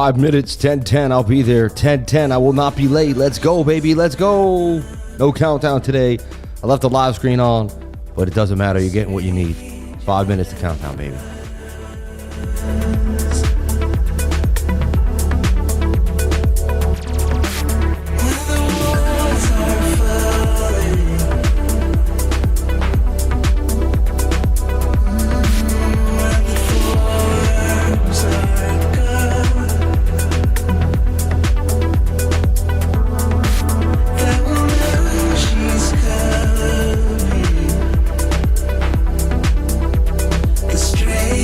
5 minutes, 10:10. I'll be there. 10:10. I will not be late. Let's go, baby. Let's go. No countdown today. I left the live screen on, but it doesn't matter. You're getting what you need. 5 minutes to countdown, baby. Straight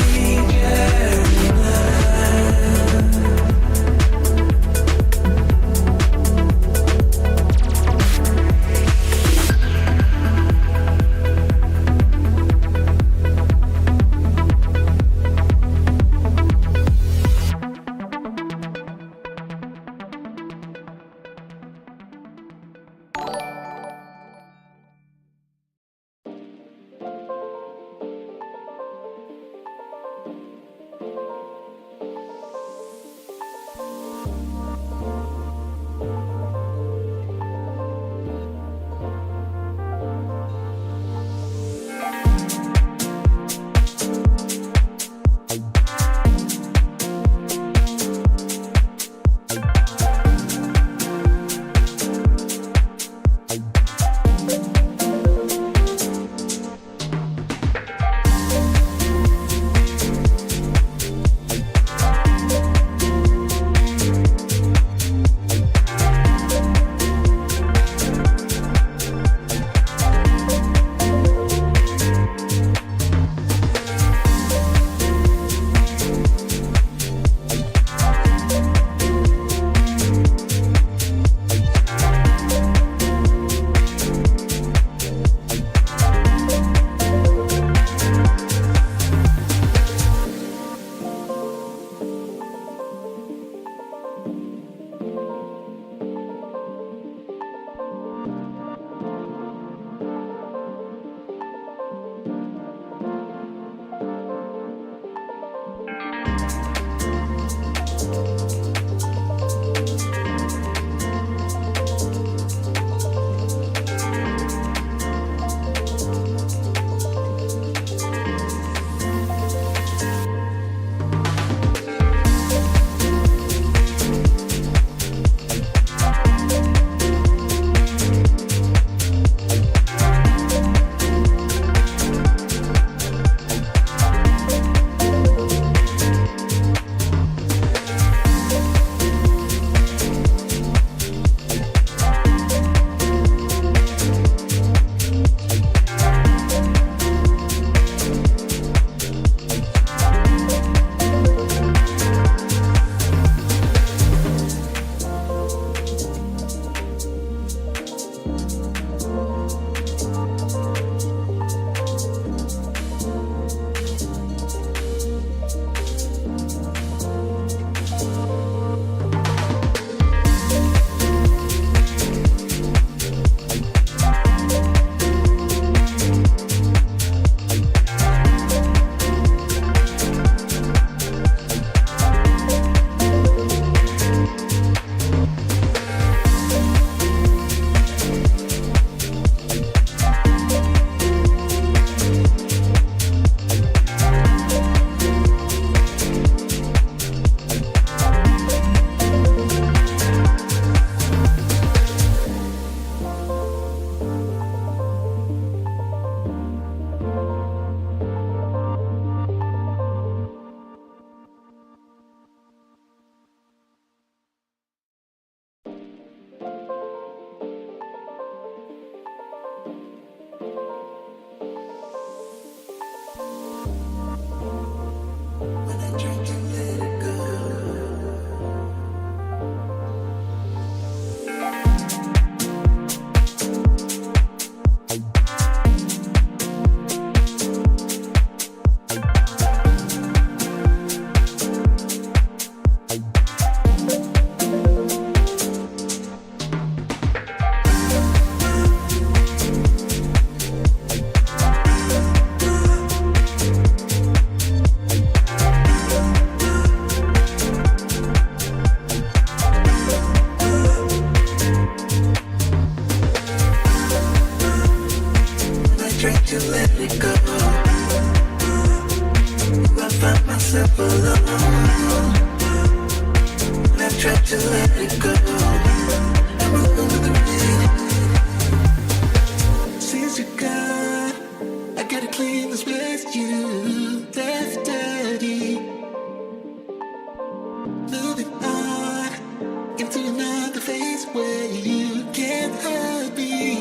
place where you can hurt me.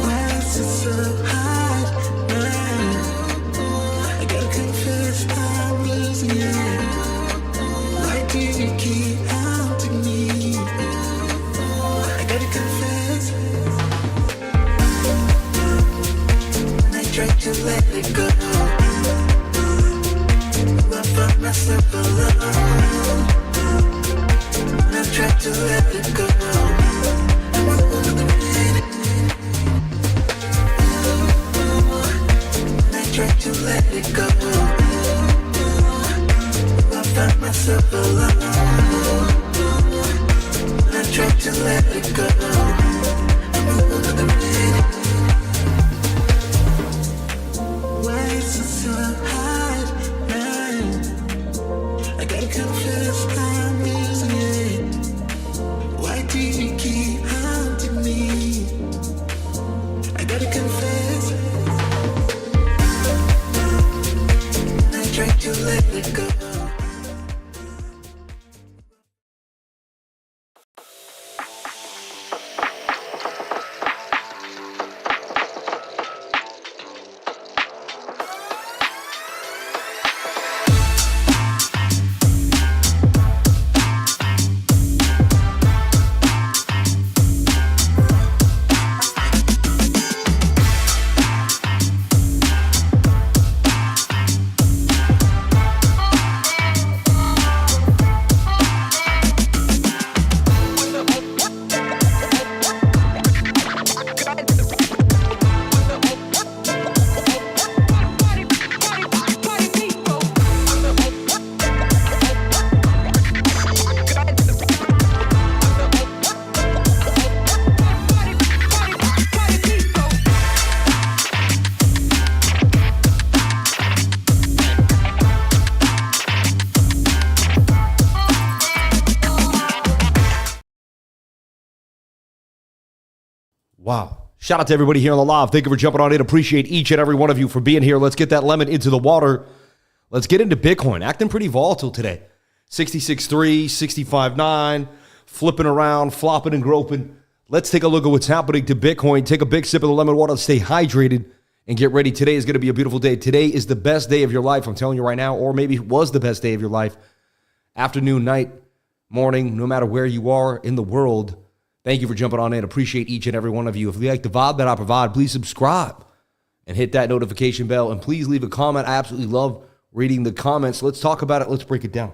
Why is it so hard now? I gotta confess I'm losing it. Why do you keep haunting me? I gotta confess. I tried to let it go. I found myself alone. I tried to let it go. I'm a woman. I tried to let it go. I found myself alone. I tried to let it go. I'm a woman. Why is it so hard now? I gotta confess I'm losing it. Why do you keep haunting me? I gotta confess. I tried to let it go. Wow. Shout out to everybody here on the live. Thank you for jumping on in. Appreciate each and every one of you for being here. Let's get that lemon into the water. Let's get into Bitcoin. Acting pretty volatile today. 66.3, 65.9, flipping around, flopping and groping. Let's take a look at what's happening to Bitcoin. Take a big sip of the lemon water, stay hydrated, and get ready. Today is going to be a beautiful day. Today is the best day of your life, I'm telling you right now, or maybe it was the best day of your life. Afternoon, night, morning, no matter where you are in the world. Thank you for jumping on in. Appreciate each and every one of you. If you like the vibe that I provide, please subscribe and hit that notification bell. And please leave a comment. I absolutely love reading the comments. Let's talk about it. Let's break it down.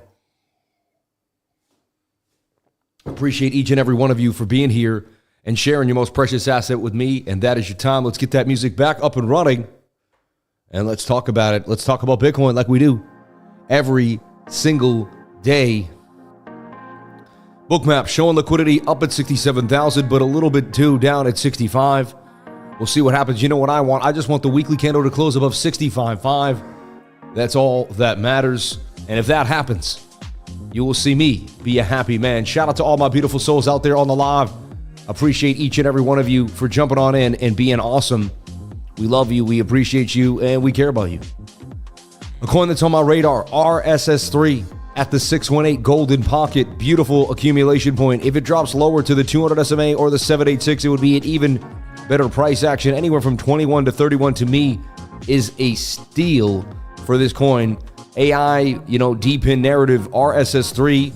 Appreciate each and every one of you for being here and sharing your most precious asset with me, and that is your time. Let's get that music back up and running, and let's talk about it. Let's talk about Bitcoin like we do every single day. Bookmap showing liquidity up at 67,000, but a little bit too down at 65. We'll see what happens. You know what I want? I just want the weekly candle to close above 65.5. That's all that matters. And if that happens, you will see me be a happy man. Shout out to all my beautiful souls out there on the live. Appreciate each and every one of you for jumping on in and being awesome. We love you, we appreciate you, and we care about you. A coin that's on my radar, RSS3. At the 618 golden pocket, beautiful accumulation point. If it drops lower to the 200 SMA or the 786, it would be an even better price action. Anywhere from 21 to 31 to me is a steal for this coin. AI, deep in narrative, RSS3,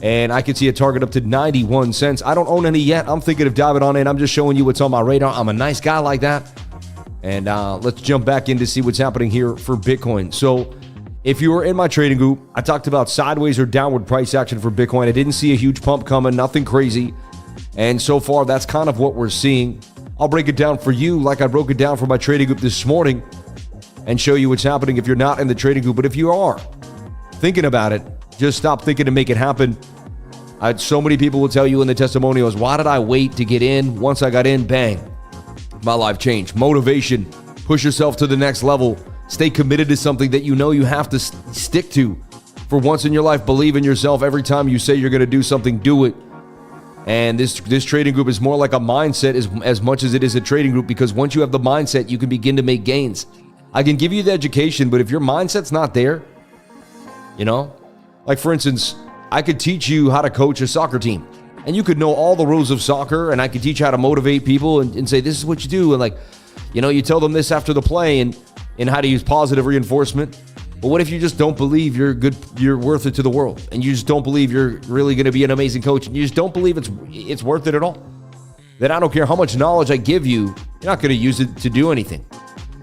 and I could see a target up to 91 cents. I don't own any yet. I'm thinking of diving on in. I'm just showing you what's on my radar. I'm a nice guy like that. And let's jump back in to see what's happening here for Bitcoin. So, if you were in my trading group, I talked about sideways or downward price action for Bitcoin. I didn't see a huge pump coming, nothing crazy. And so far, that's kind of what we're seeing. I'll break it down for you like I broke it down for my trading group this morning and show you what's happening if you're not in the trading group. But if you are thinking about it, just stop thinking to make it happen. So many people will tell you in the testimonials, why did I wait to get in? Once I got in, bang, my life changed. Motivation, push yourself to the next level. Stay committed to something that you know you have to stick to. For once in your life, believe in yourself. Every time you say you're going to do something, do it. And this trading group is more like a mindset as much as it is a trading group, because once you have the mindset, you can begin to make gains. I can give you the education, but if your mindset's not there, like for instance, I could teach you how to coach a soccer team. And you could know all the rules of soccer, and I could teach you how to motivate people and say, this is what you do. And like, you know, you tell them this after the play and how to use positive reinforcement. But what if you just don't believe you're worth it to the world, and you just don't believe you're really going to be an amazing coach, and you just don't believe it's worth it at all? Then I don't care how much knowledge I give you, you're not going to use it to do anything.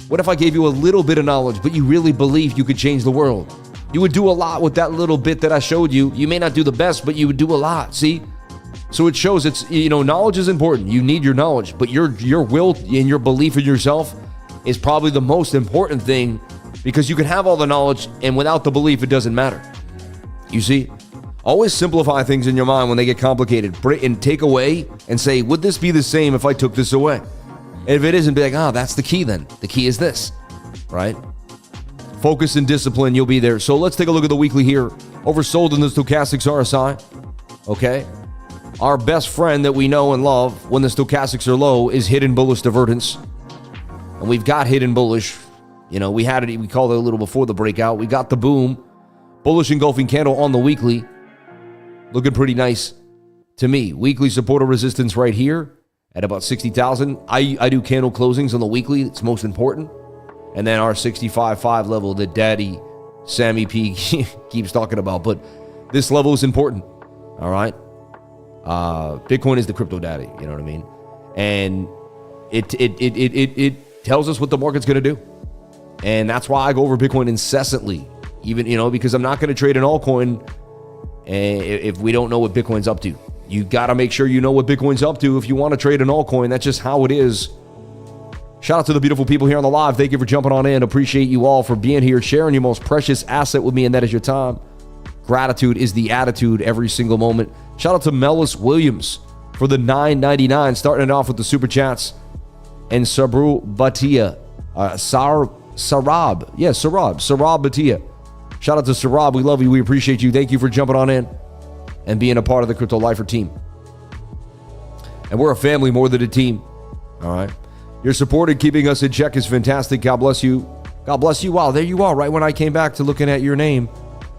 What if I gave you a little bit of knowledge, but you really believed you could change the world? You would do a lot with that little bit that I showed you. You may not do the best, but you would do a lot. See? So it shows it's, you know, knowledge is important. You need your knowledge, but your will and your belief in yourself is probably the most important thing, because you can have all the knowledge and without the belief, it doesn't matter. You see? Always simplify things in your mind when they get complicated. And take away and say, would this be the same if I took this away? And if it isn't, be like, that's the key then. The key is this, right? Focus and discipline, you'll be there. So let's take a look at the weekly here. Oversold in the stochastics RSI, okay? Our best friend that we know and love when the stochastics are low is hidden bullish divergence. And we've got hidden bullish. You know, we had it, we called it a little before the breakout. We got the boom. Bullish engulfing candle on the weekly. Looking pretty nice to me. Weekly support or resistance right here at about 60,000. I do candle closings on the weekly. It's most important. And then our 65.5 level that Daddy Sammy P keeps talking about. But this level is important. All right. Bitcoin is the crypto daddy, you know what I mean? And it tells us what the market's going to do. And that's why I go over Bitcoin incessantly, even, you know, because I'm not going to trade an altcoin if we don't know what Bitcoin's up to. You got to make sure you know what Bitcoin's up to if you want to trade an altcoin. That's just how it is. Shout out to the beautiful people here on the live. Thank you for jumping on in. Appreciate you all for being here, sharing your most precious asset with me, and that is your time. Gratitude is the attitude every single moment. Shout out to Mellis Williams for the $9.99, starting it off with the super chats. And Sabru Batia, Sarab Batia. Shout out to Sarab. We love you. We appreciate you. Thank you for jumping on in and being a part of the Crypto Lifer team. And we're a family more than a team. All right. Your support and keeping us in check is fantastic. God bless you. God bless you. Wow, there you are. Right when I came back to looking at your name,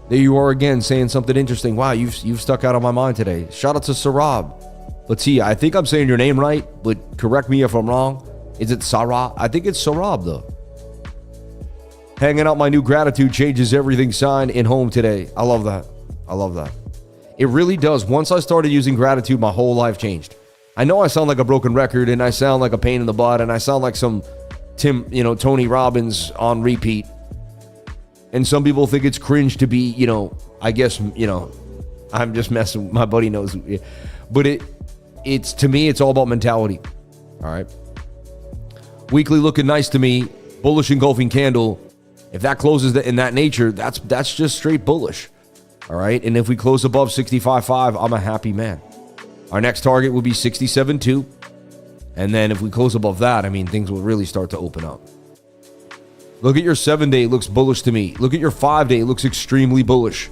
there you are again saying something interesting. Wow, you've stuck out of my mind today. Shout out to Sarab Batia. I think I'm saying your name right, but correct me if I'm wrong. Is it Sarab? I think it's Sarab though. Hanging out my new gratitude changes everything sign in home today. I love that. I love that. It really does. Once I started using gratitude, my whole life changed. I know I sound like a broken record and I sound like a pain in the butt and I sound like some Tony Robbins on repeat. And some people think it's cringe to be, I guess, I'm just messing. My buddy knows. But it's to me, it's all about mentality. All right. Weekly looking nice to me. Bullish engulfing candle. If that closes in that nature, that's just straight bullish. All right. And if we close above 65.5, I'm a happy man. Our next target will be 67.2. And then if we close above that, things will really start to open up. Look at your 7-day, it looks bullish to me. Look at your 5-day, it looks extremely bullish.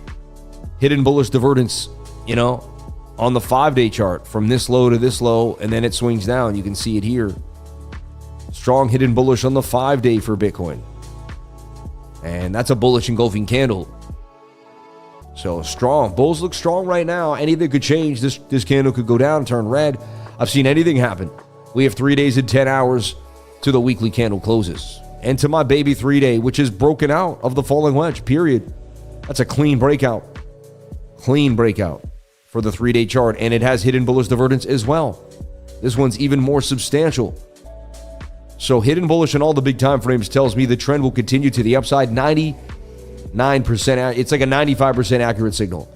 Hidden bullish divergence, on the 5-day chart from this low to this low, and then it swings down. You can see it here. Strong hidden bullish on the 5-day for Bitcoin. And that's a bullish engulfing candle. So strong. Bulls look strong right now. Anything could change. This candle could go down, turn red. I've seen anything happen. We have 3 days and 10 hours to the weekly candle closes. And to my baby 3-day, which is broken out of the falling wedge, period. That's a clean breakout. Clean breakout for the 3-day chart. And it has hidden bullish divergence as well. This one's even more substantial. So hidden bullish in all the big time frames tells me the trend will continue to the upside. 99%. It's like a 95% accurate signal.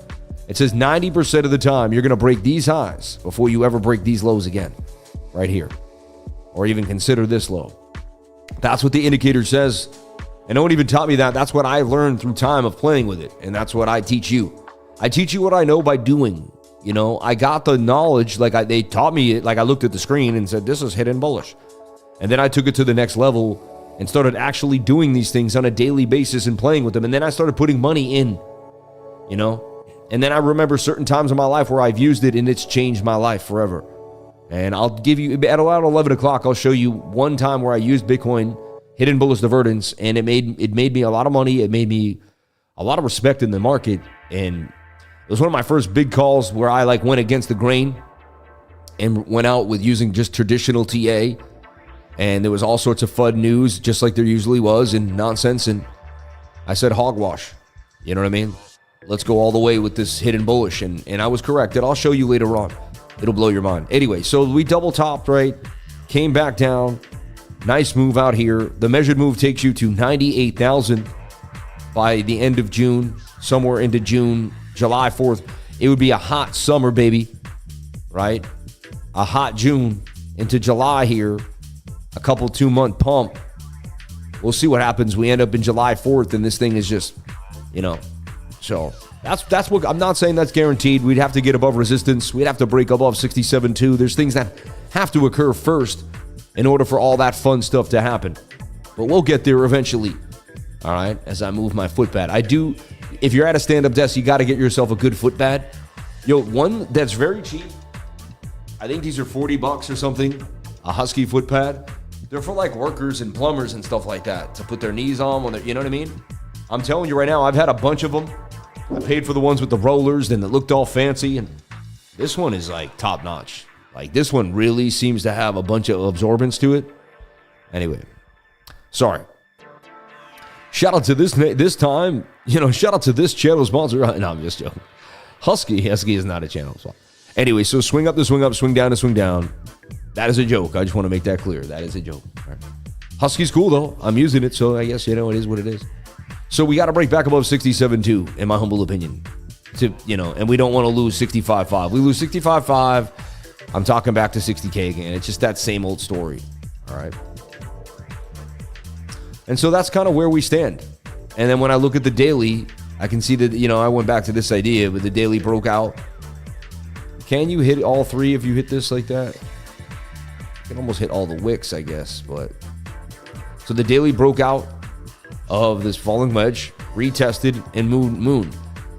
It says 90% of the time you're going to break these highs before you ever break these lows again. Right here. Or even consider this low. That's what the indicator says. And no one even taught me that. That's what I learned through time of playing with it. And that's what I teach you. I teach you what I know by doing. I got the knowledge. They taught me it. I looked at the screen and said, this is hidden bullish. And then I took it to the next level and started actually doing these things on a daily basis and playing with them. And then I started putting money in, And then I remember certain times in my life where I've used it and it's changed my life forever. And I'll give you, at around 11 o'clock, I'll show you one time where I used Bitcoin, hidden bullish divergence, and it made me a lot of money. It made me a lot of respect in the market. And It was one of my first big calls where I like went against the grain and went out with using just traditional TA. And there was all sorts of FUD news, just like there usually was, and nonsense. And I said hogwash. You know what I mean? Let's go all the way with this hidden bullish. And I was correct. And I'll show you later on. It'll blow your mind. Anyway, so we double topped, right? Came back down. Nice move out here. The measured move takes you to 98,000 by the end of June, somewhere into June, July 4th. It would be a hot summer, baby, right? A hot June into July here. A couple 2-month pump. We'll see what happens. We end up in July 4th, and this thing is just, so that's what I'm not saying that's guaranteed. We'd have to get above resistance. We'd have to break above 67.2. There's things that have to occur first in order for all that fun stuff to happen. But we'll get there eventually. All right, as I move my footpad. If you're at a stand-up desk, you got to get yourself a good footpad. One that's very cheap. I think these are $40 or something. A Husky footpad. They're for like workers and plumbers and stuff like that to put their knees on when they're, you know what I mean? I'm telling you right now, I've had a bunch of them. I paid for the ones with the rollers and it looked all fancy. And this one is like top notch. Like this one really seems to have a bunch of absorbance to it. Anyway, sorry. Shout out to this time, shout out to this channel sponsor. No, I'm just joking. Husky is not a channel sponsor. Anyway, so swing up to swing up, swing down to swing down. That is a joke. I just want to make that clear. That is a joke. Right. Husky's cool, though. I'm using it, so I guess, it is what it is. So we got to break back above 67.2, in my humble opinion. And we don't want to lose 65.5. We lose 65.5, I'm talking back to 60K again. It's just that same old story. All right. And so that's kind of where we stand. And then when I look at the daily, I can see that, I went back to this idea, but the daily broke out. Can you hit all three if you hit this like that? You can almost hit all the wicks, I guess. But so the daily broke out of this falling wedge, retested, and moon.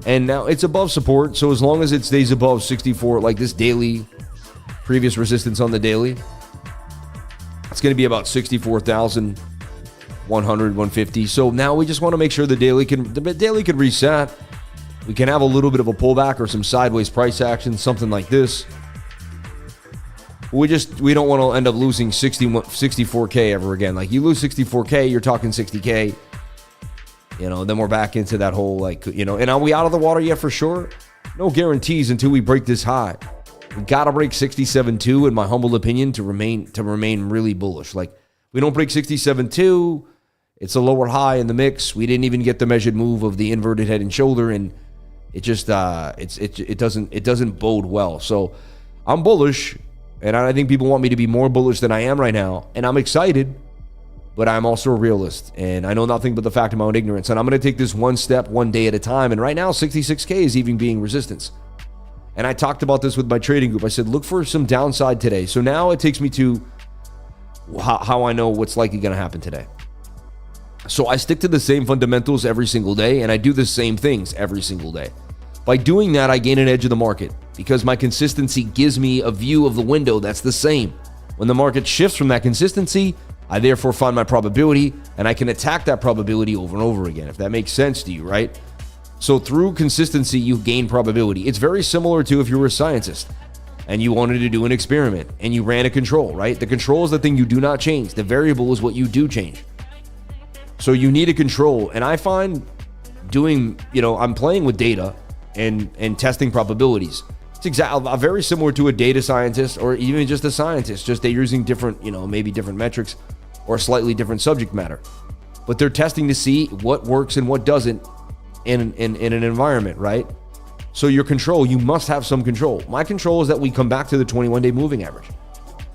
And now it's above support. So as long as it stays above 64, like this daily previous resistance on the daily, it's going to be about 64,100, 150. So now we just want to make sure the daily can reset. We can have a little bit of a pullback or some sideways price action, something like this. We don't want to end up losing 64K ever again. Like you lose 64K, you're talking 60K. Then we're back into that whole and are we out of the water yet for sure? No guarantees until we break this high. We got to break 67.2 in my humble opinion to remain really bullish. Like we don't break 67.2, it's a lower high in the mix. We didn't even get the measured move of the inverted head and shoulder, and it just it doesn't bode well. So I'm bullish. And I think people want me to be more bullish than I am right now. And I'm excited, but I'm also a realist. And I know nothing but the fact of my own ignorance. And I'm going to take this one step, one day at a time. And right now, 66K is even being resistance. And I talked about this with my trading group. I said, look for some downside today. So now it takes me to how I know what's likely going to happen today. So I stick to the same fundamentals every single day. And I do the same things every single day. By doing that, I gain an edge of the market because my consistency gives me a view of the window that's the same. When the market shifts from that consistency, I therefore find my probability and I can attack that probability over and over again, if that makes sense to you, right? So through consistency, you gain probability. It's very similar to if you were a scientist and you wanted to do an experiment and you ran a control, right? The control is the thing you do not change. The variable is what you do change. So you need a control. And I find I'm playing with data and testing probabilities. It's exactly very similar to a data scientist or even just a scientist. Just they're using different, maybe different metrics or slightly different subject matter. But they're testing to see what works and what doesn't in an environment, right? So your control, you must have some control. My control is that we come back to the 21-day moving average.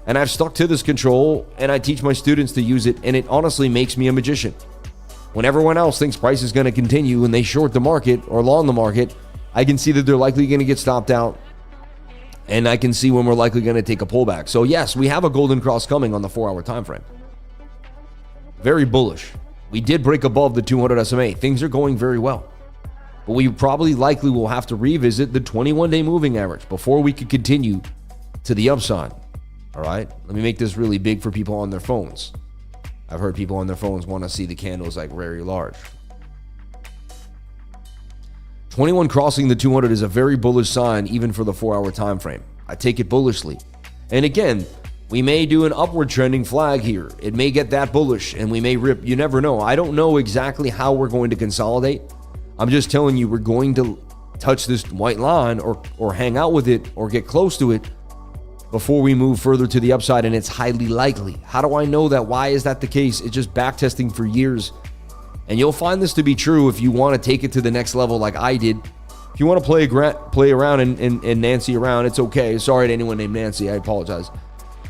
And I've stuck to this control and I teach my students to use it, and it honestly makes me a magician. When everyone else thinks price is going to continue and they short the market or long the market, I can see that they're likely going to get stopped out, and I can see when we're likely going to take a pullback. So yes, we have a golden cross coming on the 4-hour time frame. Very bullish. We did break above the 200 SMA. Things are going very well. But we probably likely will have to revisit the 21-day moving average before we could continue to the upside. All right? Let me make this really big for people on their phones. I've heard people on their phones want to see the candles like very large. 21 crossing the 200 is a very bullish sign, even for the 4-hour time frame. I take it bullishly. And again, we may do an upward trending flag here. It may get that bullish and we may rip. You never know. I don't know exactly how we're going to consolidate. I'm just telling you, we're going to touch this white line or hang out with it or get close to it before we move further to the upside, and it's highly likely. How do I know that? Why is that the case? It's just back testing for years. And you'll find this to be true if you want to take it to the next level like I did. If you want to play around and Nancy around, it's okay. Sorry to anyone named Nancy. I apologize.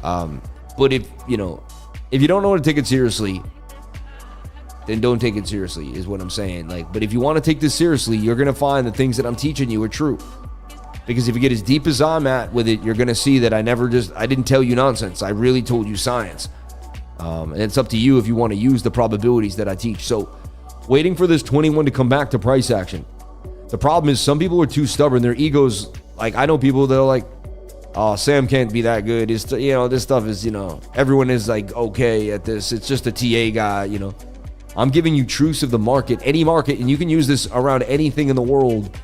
But if you don't know how to take it seriously, then don't take it seriously is what I'm saying. But if you want to take this seriously, you're going to find the things that I'm teaching you are true. Because if you get as deep as I'm at with it, you're going to see that I didn't tell you nonsense. I really told you science. And it's up to you if you want to use the probabilities that I teach. So waiting for this 21 to come back to price action. The problem is some people are too stubborn. Their egos, I know people that are like, oh, Sam can't be that good. It's, this stuff is, everyone is okay at this. It's just a TA guy, I'm giving you truths of the market, any market, and you can use this around anything in the world.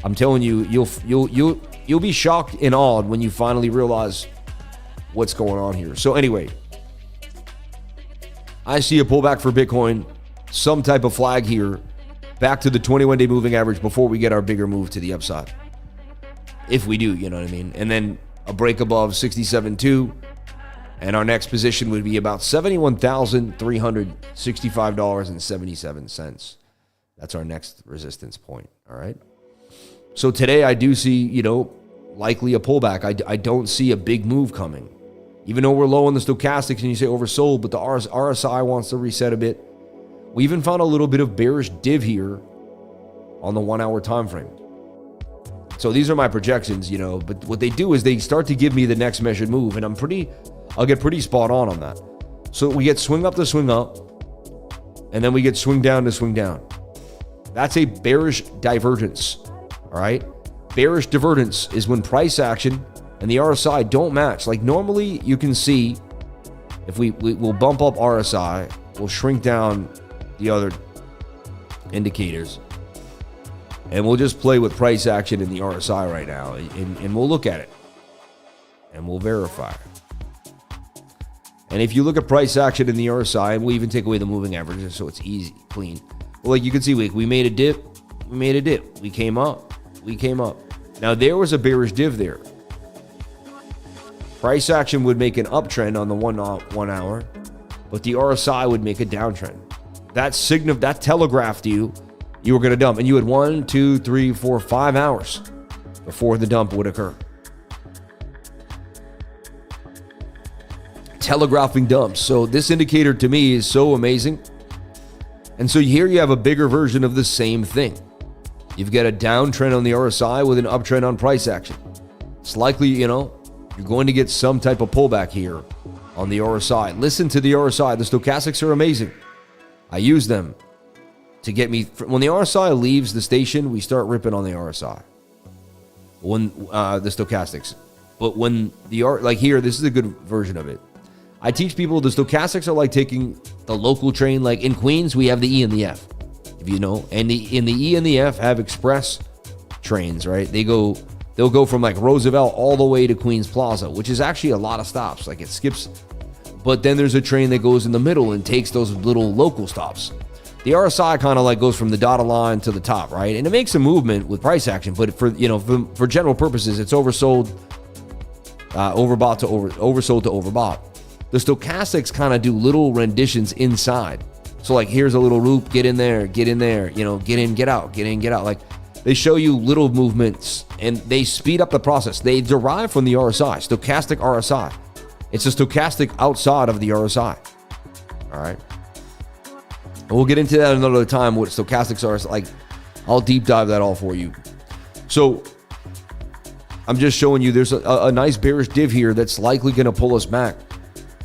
I'm telling you, you'll be shocked and awed when you finally realize what's going on here. So anyway, I see a pullback for Bitcoin, some type of flag here, back to the 21-day moving average before we get our bigger move to the upside. If we do, you know what I mean? And then a break above 67.2, and our next position would be about $71,365.77. That's our next resistance point, all right? So today I do see, likely a pullback. I don't see a big move coming. Even though we're low on the stochastics and you say oversold, but the RSI wants to reset a bit. We even found a little bit of bearish div here on the 1-hour time frame. So these are my projections, but what they do is they start to give me the next measured move, and I'll get pretty spot on that. So we get swing up to swing up, and then we get swing down to swing down. That's a bearish divergence. All right. Bearish divergence is when price action and the RSI don't match. Normally you can see if we'll bump up RSI, we'll shrink down the other indicators, and we'll just play with price action and the RSI right now, and we'll look at it and we'll verify. And if you look at price action in the RSI, and we'll even take away the moving averages so it's easy, clean. Well, you can see, we made a dip. We came up. Now, there was a bearish div there. Price action would make an uptrend on the 1 hour, but the RSI would make a downtrend. That telegraphed you were going to dump. And you had 1, 2, 3, 4, 5 hours before the dump would occur. Telegraphing dumps. So this indicator to me is so amazing. And so here you have a bigger version of the same thing. You've got a downtrend on the RSI with an uptrend on price action. It's likely, you're going to get some type of pullback here on the RSI. Listen to the RSI. The stochastics are amazing. I use them to get me. When the RSI leaves the station, we start ripping on the RSI. When the stochastics. But when here, this is a good version of it. I teach people the stochastics are like taking the local train. Like in Queens, we have the E and the F. If you know, and in the E and the F have express trains, right? They'll go from Roosevelt all the way to Queens Plaza, which is actually a lot of stops. It skips, but then there's a train that goes in the middle and takes those little local stops. The RSI kind of goes from the dotted line to the top, right? And it makes a movement with price action, but for general purposes, it's oversold, overbought to oversold to overbought. The stochastics kind of do little renditions inside. So here's a little loop, get in there, get in, get out, get in, get out. They show you little movements and they speed up the process. They derive from the RSI, stochastic RSI. It's a stochastic outside of the RSI. All right. And we'll get into that another time, what stochastics are. I'll deep dive that all for you. So I'm just showing you there's a nice bearish div here that's likely going to pull us back.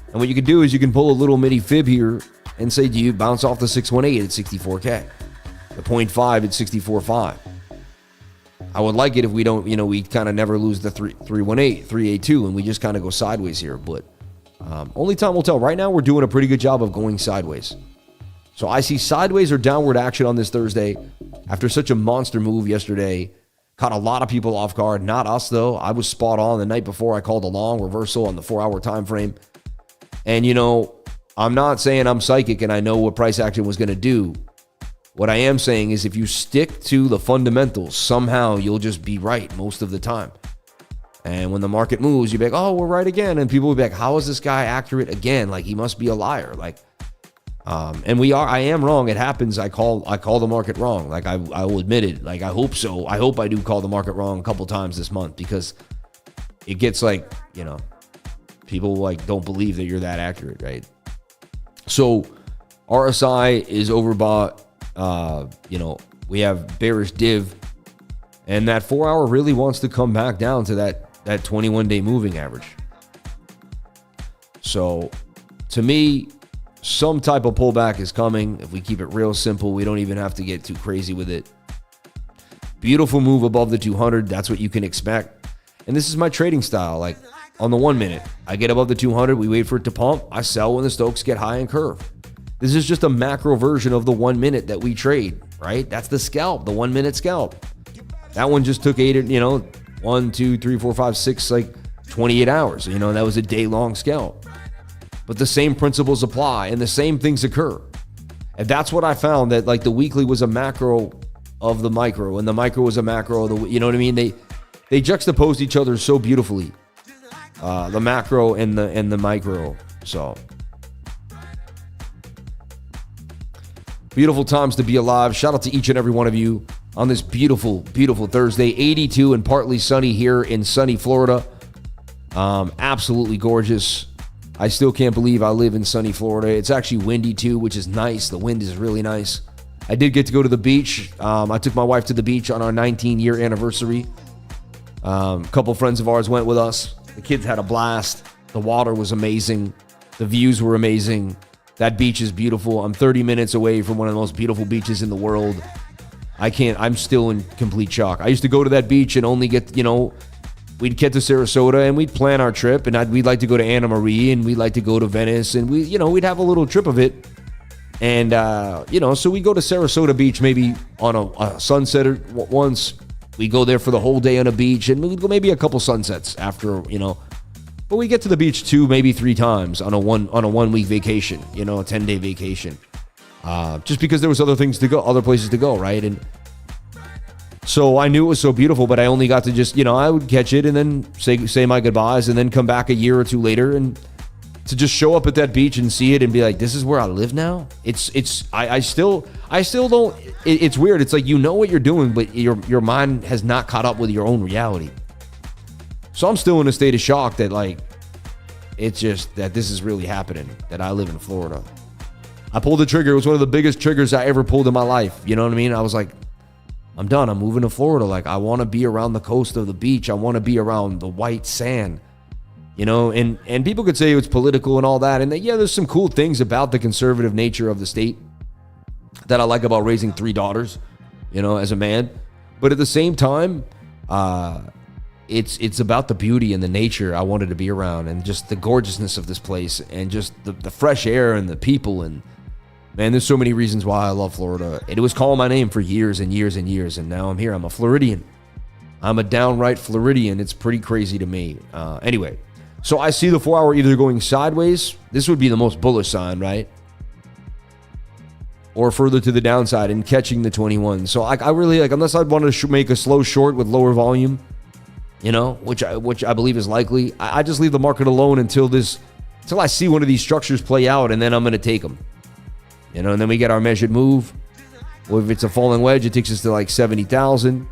And what you can do is you can pull a little mini fib here and say, do you bounce off the 618 at 64K? The 0.5 at 64.5. I would like it if we don't, we kind of never lose the 318, 382, and we just kind of go sideways here. But only time will tell. Right now, we're doing a pretty good job of going sideways. So I see sideways or downward action on this Thursday. after such a monster move yesterday. Caught a lot of people off guard. Not us, though. I was spot on the night before. I called a long reversal on the 4-hour time frame. And, you know, I'm not saying I'm psychic and I know what price action was going to do. What I am saying is if you stick to the fundamentals, somehow you'll just be right most of the time. And when the market moves, you'll be like, oh, we're right again. And people will be like, how is this guy accurate again? Like, he must be a liar. Like, and I am wrong. It happens. I call the market wrong. Like, I will admit it. Like, I hope so. I hope I do call the market wrong a couple times this month, because it gets like, you know, people like don't believe that you're that accurate, right? So RSI is overbought. You know, we have bearish div, and that 4-hour really wants to come back down to that 21-day moving average. So to me, some type of pullback is coming. If we keep it real simple, we don't even have to get too crazy with it. Beautiful move above the 200. That's what you can expect. And this is my trading style. Like on the 1 minute, I get above the 200. We wait for it to pump. I sell when the Stokes get high and curve. This is just a macro version of the 1 minute that we trade, right? That's the scalp, the 1 minute scalp. That one just took 1, 2, 3, 4, 5, 6, like 28 hours. You know, that was a day-long scalp. But the same principles apply and the same things occur. And that's what I found, that like the weekly was a macro of the micro and the micro was a macro of the, you know what I mean? They juxtaposed each other so beautifully. The macro and the micro. So beautiful times to be alive. Shout out to each and every one of you on this beautiful, beautiful Thursday. 82 and partly sunny here in sunny Florida. Absolutely gorgeous. I still can't believe I live in sunny Florida. It's actually windy too, which is nice. The wind is really nice. I did get to go to the beach. I took my wife to the beach on our 19-year anniversary. A couple friends of ours went with us. The kids had a blast. The water was amazing. The views were amazing. That beach is beautiful. I'm 30 minutes away from one of the most beautiful beaches in the world. I'm still in complete shock. I used to go to that beach and only get, you know, we'd get to Sarasota and we'd plan our trip, and we'd like to go to Anna Marie and we'd like to go to Venice, and we'd have a little trip of it. And, so we go to Sarasota Beach maybe on a sunset or once. We go there for the whole day on a beach, and we'd go maybe a couple sunsets after, but we get to the beach 2, maybe 3 times on a 1 week vacation, a 10-day vacation. Just because there was other places to go, right? And so I knew it was so beautiful, but I only got to just, I would catch it and then say my goodbyes and then come back a year or 2 later, and to just show up at that beach and see it and be like, this is where I live now. I still don't, it's weird. It's like, what you're doing, but your mind has not caught up with your own reality. So I'm still in a state of shock that it's just that this is really happening, that I live in Florida. I pulled the trigger. It was one of the biggest triggers I ever pulled in my life. You know what I mean? I was like, I'm done. I'm moving to Florida. Like, I want to be around the coast of the beach. I want to be around the white sand, and people could say it's political and all that. And there's some cool things about the conservative nature of the state that I like about raising 3 daughters, as a man. But at the same time, it's about the beauty and the nature I wanted to be around, and just the gorgeousness of this place, and just the fresh air and the people. And man, there's so many reasons why I love Florida. It was calling my name for years and years and years, and now I'm here. I'm a Floridian. I'm a downright Floridian. It's pretty crazy to me. Anyway, so I see the 4-hour either going sideways. This would be the most bullish sign, right? Or further to the downside and catching the 21. So I really, unless I want to make a slow short with lower volume, which I believe is likely, I just leave the market alone until I see one of these structures play out, and then I'm going to take them. And then we get our measured move. Or if it's a falling wedge, it takes us to 70,000. And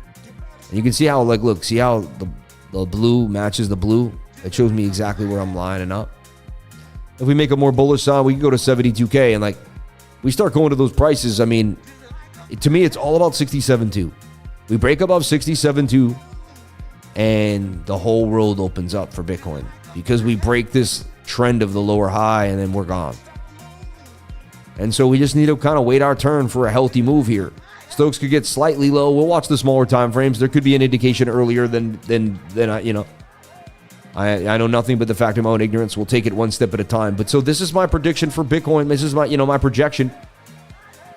you can see how, look, see how the blue matches the blue? It shows me exactly where I'm lining up. If we make a more bullish sign, we can go to 72K, and we start going to those prices. I mean, to me, it's all about 67.2. We break above 67.2, and the whole world opens up for Bitcoin, because we break this trend of the lower high, and then we're gone. And so we just need to kind of wait our turn for a healthy move here. Stokes could get slightly low. We'll watch the smaller time frames. There could be an indication earlier than I know nothing but the fact of my own ignorance. We'll take it one step at a time. But so this is my prediction for Bitcoin. This is my projection.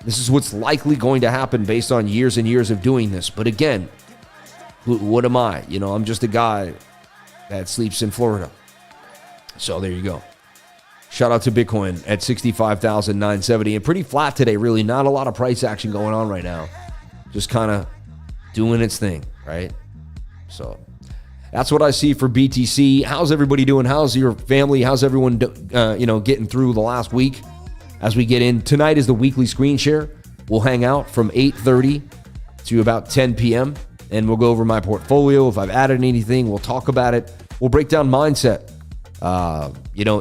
This is what's likely going to happen based on years and years of doing this. But again, what am I? You know, I'm just a guy that sleeps in Florida. So there you go. Shout out to Bitcoin at 65,970. And pretty flat today, really. Not a lot of price action going on right now. Just kind of doing its thing, right? So that's what I see for BTC. How's everybody doing? How's your family? How's everyone, getting through the last week? As we get in, tonight is the weekly screen share. We'll hang out from 8:30 to about 10 p.m. and we'll go over my portfolio. If I've added anything, we'll talk about it. We'll break down mindset,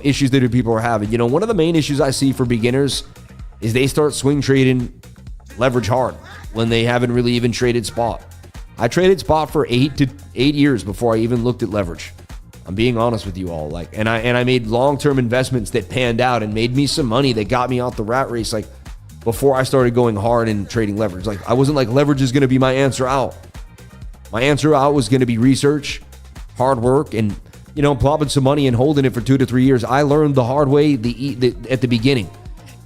issues that people are having. You know, one of the main issues I see for beginners is they start swing trading leverage hard when they haven't really even traded spot. I traded spot for 8 years before I even looked at leverage. I'm being honest with you all. And I made long-term investments that panned out and made me some money that got me out the rat race. Before I started going hard and trading leverage, I wasn't like leverage is going to be my answer out. My answer out was going to be research, hard work, and plopping some money and holding it for 2 to 3 years. I learned the hard way at the beginning.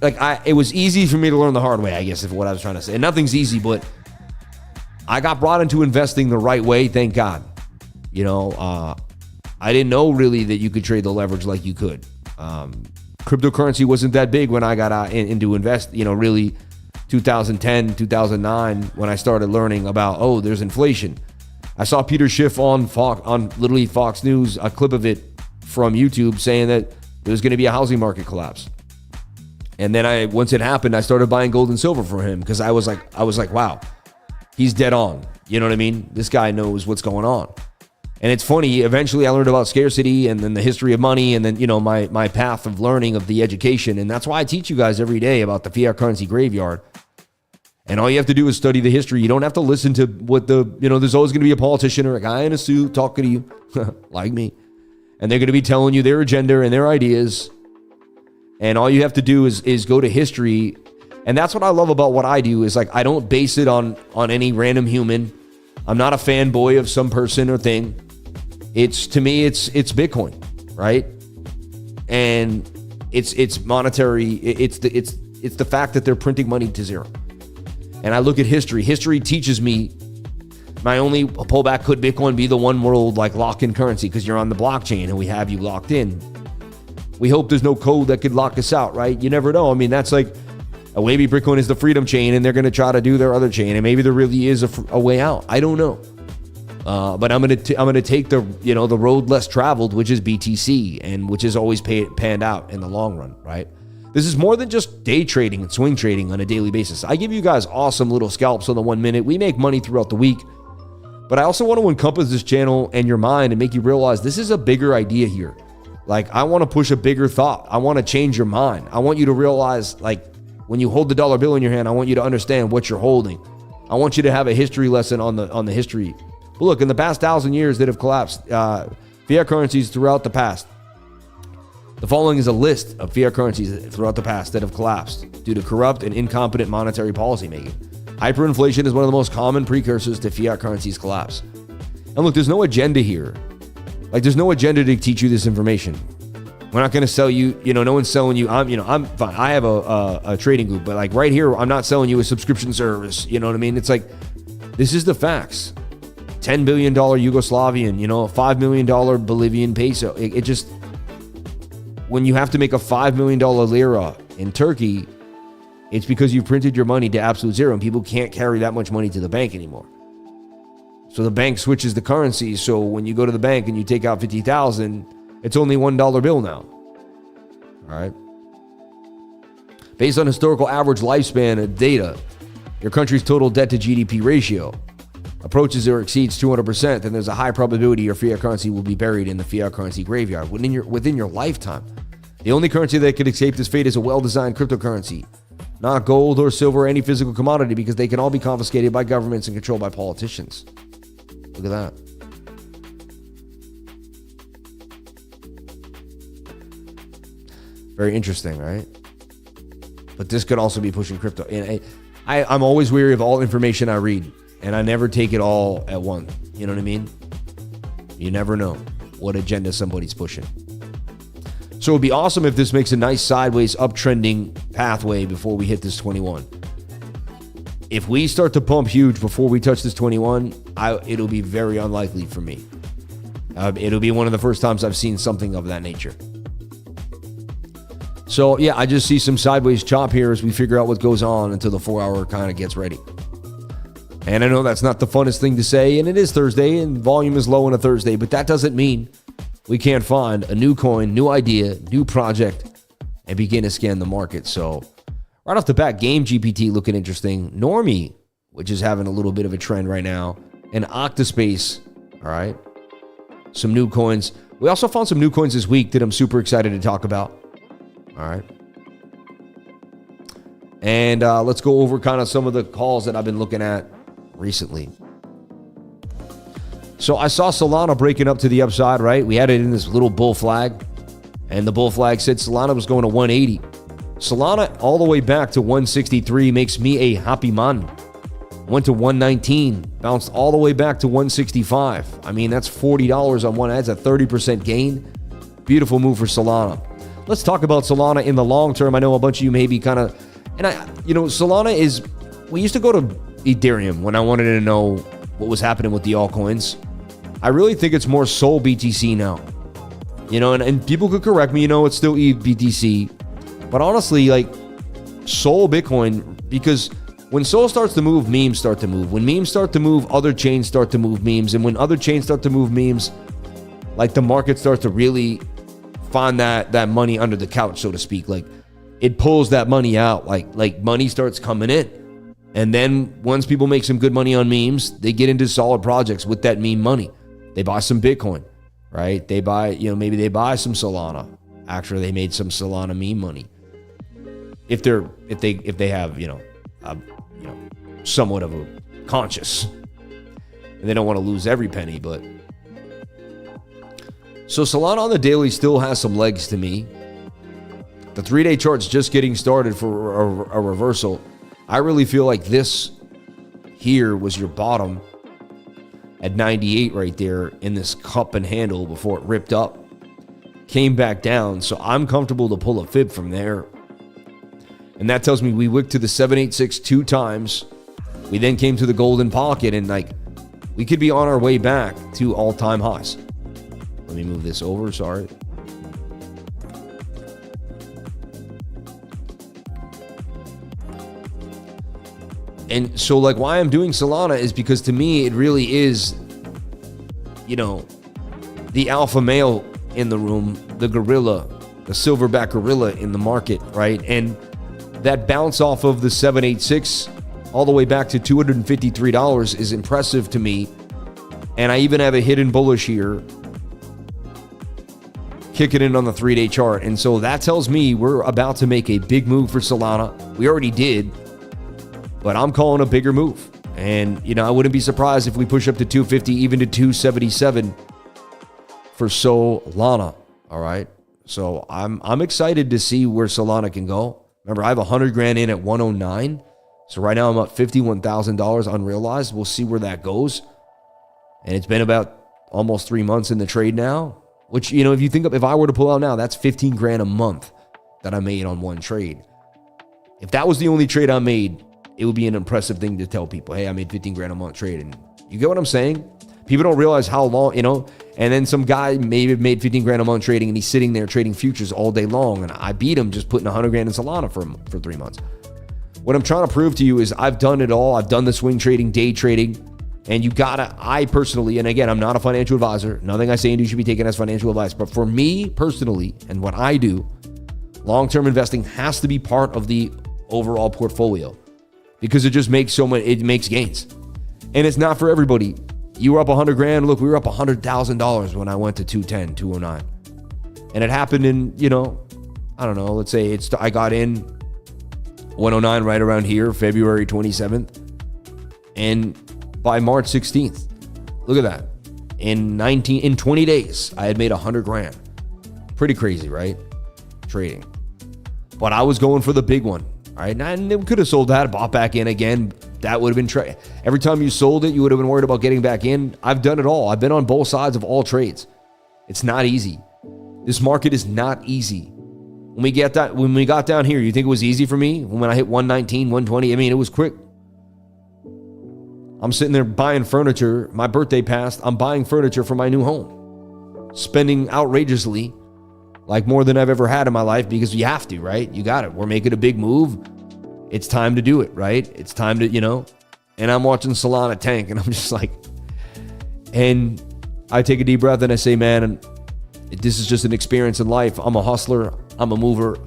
It was easy for me to learn the hard way, I guess, is what I was trying to say. And nothing's easy, but I got brought into investing the right way, thank God. I didn't know really that you could trade the leverage like you could. Cryptocurrency wasn't that big when I got into invest, really 2010, 2009, when I started learning about, there's inflation. I saw Peter Schiff on literally Fox News, a clip of it from YouTube saying that there was going to be a housing market collapse. And then once it happened, I started buying gold and silver for him because I was like, wow, he's dead on. You know what I mean? This guy knows what's going on. And it's funny, eventually I learned about scarcity and then the history of money and then, my path of learning of the education. And that's why I teach you guys every day about the fiat currency graveyard. And all you have to do is study the history. You don't have to listen to what there's always going to be a politician or a guy in a suit talking to you, like me. And they're going to be telling you their agenda and their ideas. And all you have to do is go to history. And that's what I love about what I do is I don't base it on any random human. I'm not a fanboy of some person or thing. To me, it's Bitcoin, right? And it's monetary. It's the fact that they're printing money to zero. And I look at history. History teaches me my only pullback, could Bitcoin be the one world lock-in currency because you're on the blockchain and we have you locked in. We hope there's no code that could lock us out, right? You never know. I mean, that's maybe Bitcoin is the freedom chain and they're going to try to do their other chain and maybe there really is a way out. I don't know. But I'm going to take the road less traveled, which is BTC, and which is always panned out in the long run, right? This is more than just day trading and swing trading on a daily basis. I give you guys awesome little scalps on the 1 minute. We make money throughout the week, but I also want to encompass this channel and your mind and make you realize this is a bigger idea here. I want to push a bigger thought. I want to change your mind. I want you to realize, when you hold the dollar bill in your hand, I want you to understand what you're holding. I want you to have a history lesson on the history. Well, look, in the past 1,000 years that have collapsed, fiat currencies throughout the past. The following is a list of fiat currencies throughout the past that have collapsed due to corrupt and incompetent monetary policy making. Hyperinflation is one of the most common precursors to fiat currencies collapse. And look, there's no agenda here. There's no agenda to teach you this information. We're not going to sell you, no one's selling you. I'm fine. I have a trading group, but right here, I'm not selling you a subscription service. You know what I mean? It's this is the facts. $10 billion Yugoslavian, $5 million Bolivian peso. It just, when you have to make a $5 million lira in Turkey, it's because you printed your money to absolute zero and people can't carry that much money to the bank anymore. So the bank switches the currency. So when you go to the bank and you take out 50,000, it's only $1 bill now. All right. Based on historical average lifespan of data, your country's total debt to GDP ratio approaches or exceeds 200%, then there's a high probability your fiat currency will be buried in the fiat currency graveyard within your lifetime. The only currency that could escape this fate is a well-designed cryptocurrency, not gold or silver or any physical commodity, because they can all be confiscated by governments and controlled by politicians. Look at that. Very interesting, right? But this could also be pushing crypto. And I'm always wary of all information I read, and I never take it all at once. You know what I mean? You never know what agenda somebody's pushing. So it'd be awesome if this makes a nice sideways uptrending pathway before we hit this 21. if we start to pump huge before we touch this 21, it'll be very unlikely for me. It'll be one of the first times I've seen something of that nature. So, yeah, I just see some sideways chop here as we figure out what goes on until the 4-hour kind of gets ready. And I know that's not the funnest thing to say, and it is Thursday, and volume is low on a Thursday, but that doesn't mean we can't find a new coin, new idea, new project, and begin to scan the market. So, right off the bat, Game GPT looking interesting. Normie, which is having a little bit of a trend right now, and Octaspace, all right? Some new coins. We also found some new coins this week that I'm super excited to talk about. All right. And let's go over kind of some of the calls that I've been looking at recently. So I saw Solana breaking up to the upside, right? We had it in this little bull flag, and the bull flag said Solana was going to 180. Solana all the way back to 163 makes me a happy man. Went to 119, bounced all the way back to 165. I mean, that's $40 on one. That's a 30% gain. Beautiful move for Solana. Let's talk about Solana in the long term. I know a bunch of you may be kind of, and Solana is, we used to go to Ethereum when I wanted to know what was happening with the altcoins. I really think it's more SOLBTC now. And people could correct me, it's still EBTC. But honestly, like Sol Bitcoin, because when Sol starts to move, memes start to move. When memes start to move, other chains start to move memes. And when other chains start to move memes, like the market starts to really find that money under the couch, so to speak. Like it pulls that money out, like money starts coming in. And then once people make some good money on memes, they get into solid projects with that meme money. They buy some Bitcoin, right? They buy, maybe they buy some Solana. Actually, they made some Solana meme money. If they have, somewhat of a conscious, and they don't want to lose every penny, but so Solana on the daily still has some legs to me. The 3-day chart's just getting started for a reversal. I really feel like this here was your bottom at 98 right there in this cup and handle before it ripped up. Came back down, so I'm comfortable to pull a fib from there. And that tells me we wicked to the 786 2 times. We then came to the golden pocket, and we could be on our way back to all-time highs. Let me move this over, sorry. And so why I'm doing Solana is because to me it really is, the alpha male in the room, the gorilla, the silverback gorilla in the market, right? And that bounce off of the 786 all the way back to $253 is impressive to me. And I even have a hidden bullish here, kicking in on the 3-day chart. And so that tells me we're about to make a big move for Solana. We already did, but I'm calling a bigger move. And, I wouldn't be surprised if we push up to 250, even to 277 for Solana. All right. So I'm excited to see where Solana can go. Remember, I have $100,000 in at 109. So right now I'm up $51,000 unrealized. We'll see where that goes. And it's been about almost 3 months in the trade now, which, if you think of, if I were to pull out now, that's $15,000 a month that I made on one trade. If that was the only trade I made, it would be an impressive thing to tell people, hey, I made $15,000 a month trade. And you get what I'm saying? People don't realize how long, and then some guy maybe made $15,000 a month trading, and he's sitting there trading futures all day long. And I beat him just putting $100,000 in Solana for 3 months. What I'm trying to prove to you is I've done it all. I've done the swing trading, day trading, and I personally, and again, I'm not a financial advisor. Nothing I say and do should be taken as financial advice. But for me personally, and what I do, long-term investing has to be part of the overall portfolio because it just makes it makes gains. And it's not for everybody. You were up $100,000. Look, we were up $100,000 when I went to 210, 209. And it happened in, I don't know, let's say I got in 109 right around here, February 27th. And by March 16th, look at that. In 20 days, I had made $100,000. Pretty crazy, right? Trading. But I was going for the big one, right? And we could have sold that, bought back in again. That would have been every time you sold it, you would have been worried about getting back in. I've done it all. I've been on both sides of all trades. It's not easy. This market is not easy. When we got down here, you think it was easy for me? When I hit 119, 120, I mean, it was quick. I'm sitting there buying furniture. My birthday passed. I'm buying furniture for my new home. Spending outrageously, like more than I've ever had in my life, because you have to, right? You got it. We're making a big move. It's time to do it, right? It's time to, and I'm watching Solana tank, and I'm just like, and I take a deep breath and I say, man, this is just an experience in life. I'm a hustler. I'm a mover.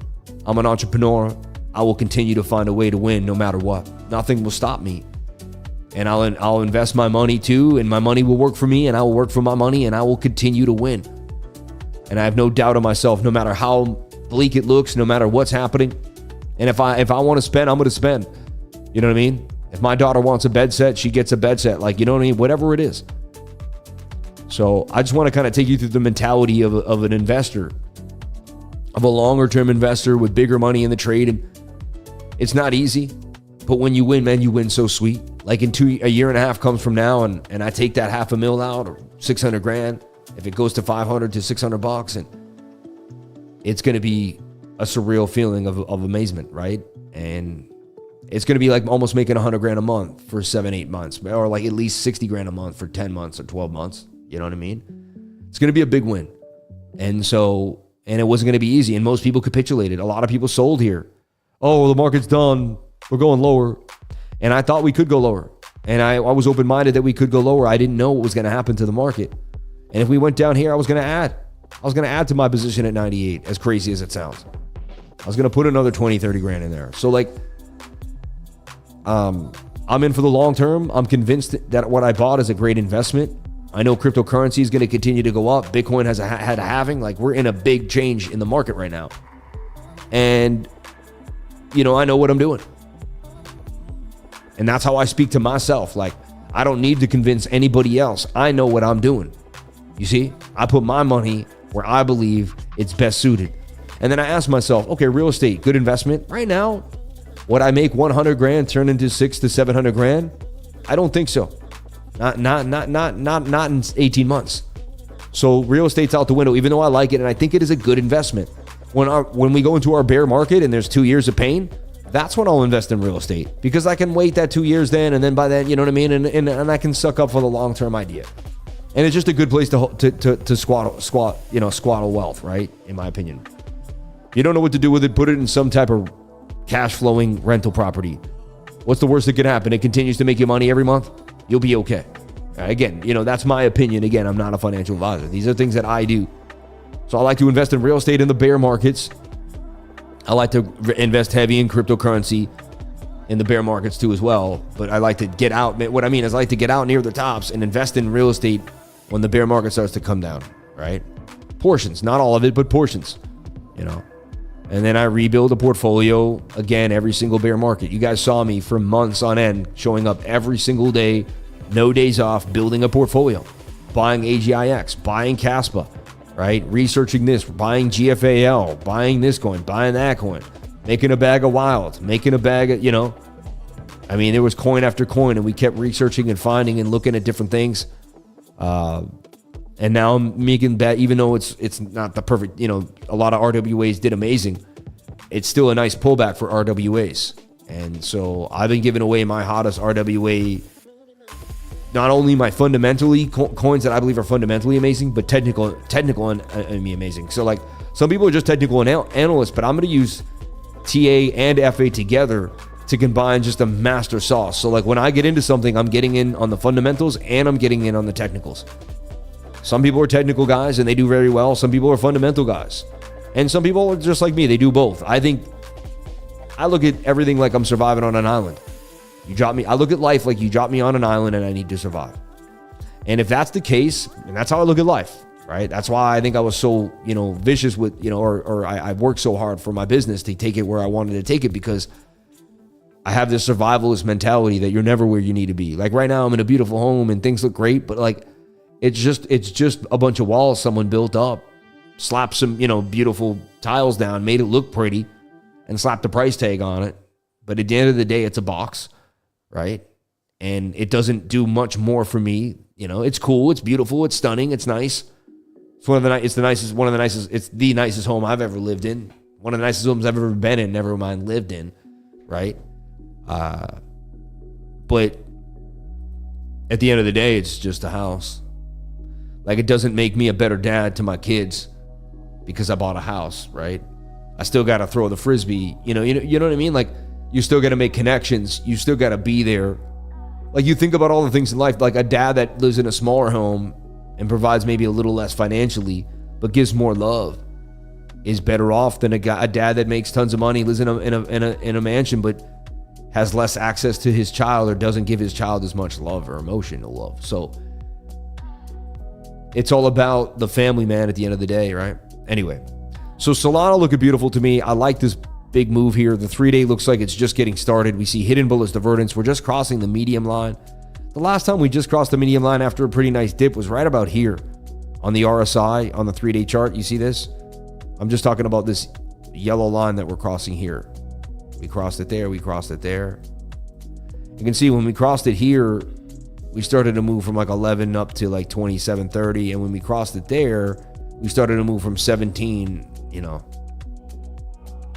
I'm an entrepreneur. I will continue to find a way to win no matter what. Nothing will stop me. And I'll invest my money too, and my money will work for me, and I will work for my money, and I will continue to win. And I have no doubt in myself, no matter how bleak it looks, no matter what's happening. And if I want to spend, I'm going to spend. You know what I mean? If my daughter wants a bed set, she gets a bed set. Like, you know what I mean? Whatever it is. So I just want to kind of take you through the mentality of an investor, of a longer term investor with bigger money in the trade. And it's not easy, but when you win, man, you win so sweet. Like a year and a half comes from now, and I take that $500,000 out, or 600 grand. If it goes to 500 to 600 bucks, and it's going to be a surreal feeling of amazement, right? And it's going to be like almost making 100 grand a month for 7-8 months, or like at least 60 grand a month for 10 months or 12 months. You know what I mean? It's going to be a big win. And it wasn't going to be easy. And most people capitulated. A lot of people sold here. Oh, the market's done. We're going lower. And I thought we could go lower. And I was open-minded that we could go lower. I didn't know what was going to happen to the market. And if we went down here, I was going to add. I was going to add to my position at 98, as crazy as it sounds. I was going to put another 20, 30 grand in there. So like, I'm in for the long term. I'm convinced that what I bought is a great investment. I know cryptocurrency is going to continue to go up. Bitcoin has had a halving. Like, we're in a big change in the market right now. And, I know what I'm doing. And that's how I speak to myself. Like, I don't need to convince anybody else. I know what I'm doing. You see, I put my money where I believe it's best suited. And then I ask myself, okay, real estate, good investment. Right now, would I make 100 grand turn into 600 to 700 grand? I don't think so. Not in 18 months. So real estate's out the window, even though I like it and I think it is a good investment. When we go into our bear market and there's 2 years of pain, that's when I'll invest in real estate, because I can wait that 2 years then, and then by then, you know what I mean? And I can suck up for the long-term idea. And it's just a good place to squaddle wealth, right? In my opinion. You don't know what to do with it, put it in some type of cash flowing rental property. What's the worst that can happen? It continues to make you money every month. You'll be okay. Again, that's my opinion. Again, I'm not a financial advisor. These are things that I do. So I like to invest in real estate in the bear markets. I like to invest heavy in cryptocurrency in the bear markets too as well. But I like to get out. What I mean is I like to get out near the tops and invest in real estate when the bear market starts to come down, right? Portions, not all of it, but portions, And then I rebuild a portfolio again every single bear market. You guys saw me for months on end showing up every single day, no days off, building a portfolio, buying AGIX, buying Caspa, right? Researching this, buying GFAL, buying this coin, buying that coin, making a bag of wild, making a bag of, there was coin after coin, and we kept researching and finding and looking at different things. And now I'm making that, even though it's not the perfect, a lot of RWAs did amazing. It's still a nice pullback for RWAs. And so I've been giving away my hottest RWA, not only my fundamentally coins that I believe are fundamentally amazing, but technical and amazing. So like, some people are just technical analysts, but I'm going to use TA and FA together to combine just a master sauce. So like, when I get into something, I'm getting in on the fundamentals and I'm getting in on the technicals. Some people are technical guys and they do very well. Some people are fundamental guys. And some people are just like me. They do both. I look at everything like I'm surviving on an island. I look at life like you drop me on an island and I need to survive. And if that's the case, and that's how I look at life, right? That's why I think I was so, vicious with, I worked so hard for my business to take it where I wanted to take it, because I have this survivalist mentality that you're never where you need to be. Like right now I'm in a beautiful home and things look great, but like, it's just a bunch of walls someone built up, slapped some, beautiful tiles down, made it look pretty, and slapped a price tag on it. But at the end of the day, it's a box, right? And it doesn't do much more for me. It's cool, it's beautiful, it's stunning, it's nice. It's the nicest home I've ever lived in. One of the nicest homes I've ever been in, never mind lived in, right? But at the end of the day, it's just a house. Like, it doesn't make me a better dad to my kids because I bought a house, right? I still got to throw the frisbee. You know what I mean? Like, you still got to make connections. You still got to be there. Like, you think about all the things in life, like a dad that lives in a smaller home and provides maybe a little less financially, but gives more love, is better off than a dad that makes tons of money, lives in a mansion, but has less access to his child or doesn't give his child as much love or emotional love. So it's all about the family, man, at the end of the day, right? Anyway, so Solana looking beautiful to me. I like this big move here. The 3-day looks like it's just getting started. We see hidden bullish divergence. We're just crossing the medium line. The last time we just crossed the medium line after a pretty nice dip was right about here on the RSI on the 3-day chart. You see this? I'm just talking about this yellow line that we're crossing here. We crossed it there. We crossed it there. You can see when we crossed it here, we started to move from like 11 up to like 27.30. And when we crossed it there, we started to move from 17, you know.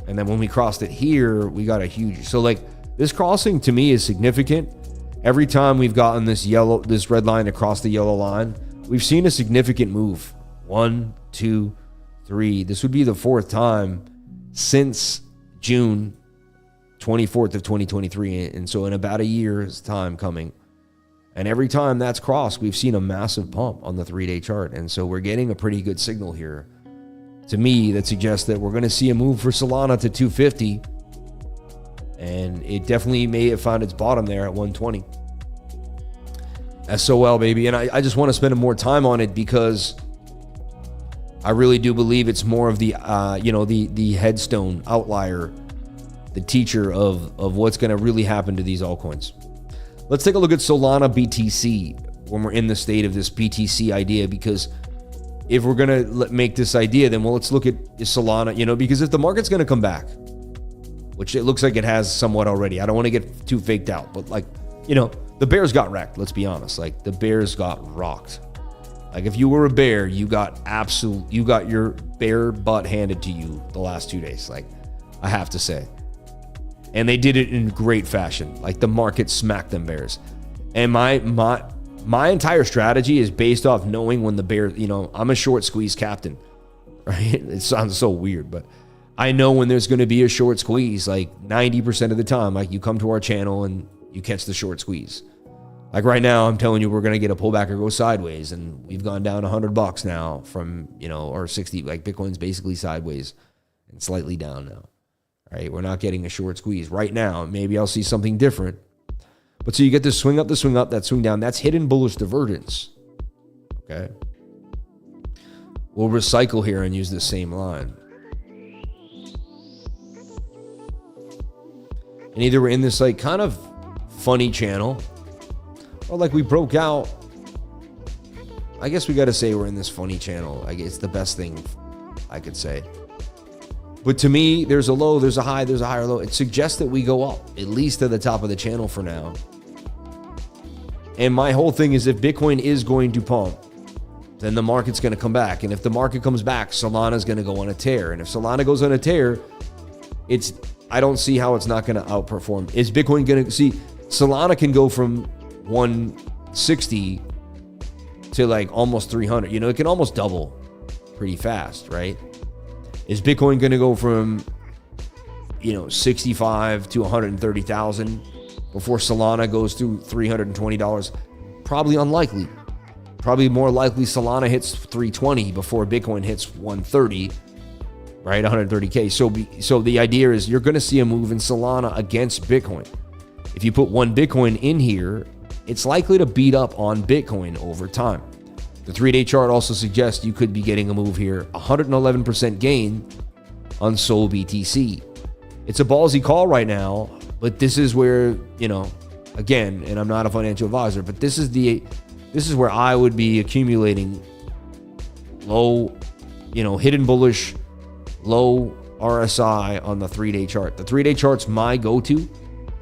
And then when we crossed it here, we got a huge, so like this crossing to me is significant. Every time we've gotten this red line across the yellow line, we've seen a significant move. 1, 2, 3. This would be the 4th time since June 24th of 2023. And so in about a year's time coming. And every time that's crossed, we've seen a massive pump on the 3-day chart. And so we're getting a pretty good signal here to me that suggests that we're going to see a move for Solana to 250. And it definitely may have found its bottom there at 120. SOL, baby. And I just want to spend more time on it because I really do believe it's more of the, the headstone outlier, the teacher of what's going to really happen to these altcoins. Let's take a look at Solana BTC when we're in the state of this BTC idea, because if we're going to make this idea, then let's look at Solana, because if the market's going to come back, which it looks like it has somewhat already. I don't want to get too faked out, but the bears got wrecked. Let's be honest. Like, the bears got rocked. Like, if you were a bear, you got your bear butt handed to you the last 2 days. Like, I have to say. And they did it in great fashion. Like, the market smacked them bears. And my entire strategy is based off knowing when the bear, I'm a short squeeze captain, right? It sounds so weird, but I know when there's going to be a short squeeze, like 90% of the time. Like, you come to our channel and you catch the short squeeze. Like right now, I'm telling you, we're going to get a pullback or go sideways, and we've gone down $100 now from, or 60, like Bitcoin's basically sideways and slightly down now, right? We're not getting a short squeeze right now. Maybe I'll see something different. But so you get this swing up, that swing down. That's hidden bullish divergence, okay? We'll recycle here and use the same line. And either we're in this like kind of funny channel, or like we broke out. I guess we got to say we're in this funny channel. I guess it's the best thing I could say. But to me, there's a low, there's a high, there's a higher low. It suggests that we go up, at least to the top of the channel for now. And my whole thing is, if Bitcoin is going to pump, then the market's going to come back. And if the market comes back, Solana's going to go on a tear. And if Solana goes on a tear, I don't see how it's not going to outperform. Is Bitcoin going to see Solana can go from 160 to like almost 300. It can almost double pretty fast, right? Is Bitcoin going to go from 65 to 130,000 before Solana goes through $320? Probably unlikely. Probably more likely Solana hits 320 before Bitcoin hits 130. Right, 130K. So the idea is you're going to see a move in Solana against Bitcoin. If you put one Bitcoin in here, it's likely to beat up on Bitcoin over time. The 3-day chart also suggests you could be getting a move here, 111% gain on SOLBTC. It's a ballsy call right now, but this is where, again, and I'm not a financial advisor, but this is where I would be accumulating low, hidden bullish, low RSI on the 3-day chart. The 3-day chart's my go-to.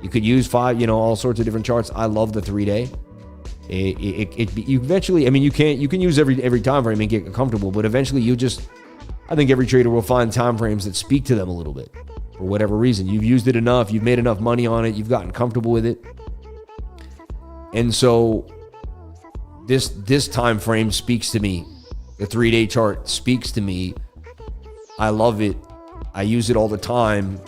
You could use 5, all sorts of different charts. I love the 3-day. You eventually, you can use every time frame and get comfortable, but eventually I think every trader will find time frames that speak to them a little bit for whatever reason. You've used it enough, you've made enough money on it, you've gotten comfortable with it. And so This time frame speaks to me. The 3-day chart speaks to me. I love it. I use it all the time.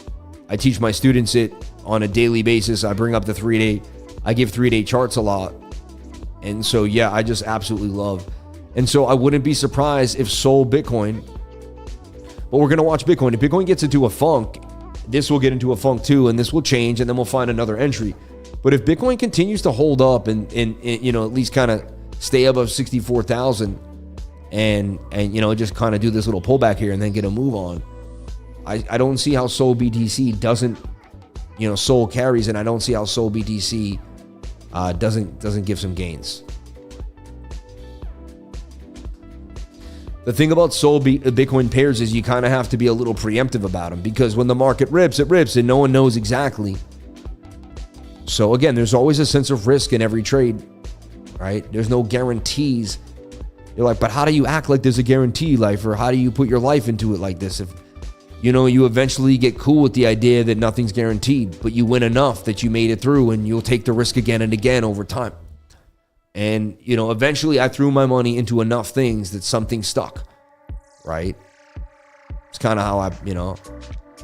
I teach my students it on a daily basis. I bring up the 3-day. I give 3-day charts a lot. And so, yeah, I just absolutely love. And so I wouldn't be surprised if Sol Bitcoin, but we're going to watch Bitcoin. If Bitcoin gets into a funk, this will get into a funk too, and this will change, and then we'll find another entry. But if Bitcoin continues to hold up and you know, at least kind of stay above 64,000 and you know, just kind of do this little pullback here and then get a move on, I don't see how SOLBTC doesn't, you know, Sol carries, and I don't see how SOLBTC doesn't give some gains. The thing about Bitcoin pairs is you kind of have to be a little preemptive about them, because when the market rips, it rips, and no one knows exactly. So again, there's always a sense of risk in every trade, right? There's no guarantees. You're like, but how do you act like there's a guarantee, life? Or how do you put your life into it like this? If, you know, you eventually get cool with the idea that nothing's guaranteed, but you win enough that you made it through, and you'll take the risk again and again over time. And, you know, eventually I threw my money into enough things that something stuck, right? It's kind of how I, you know,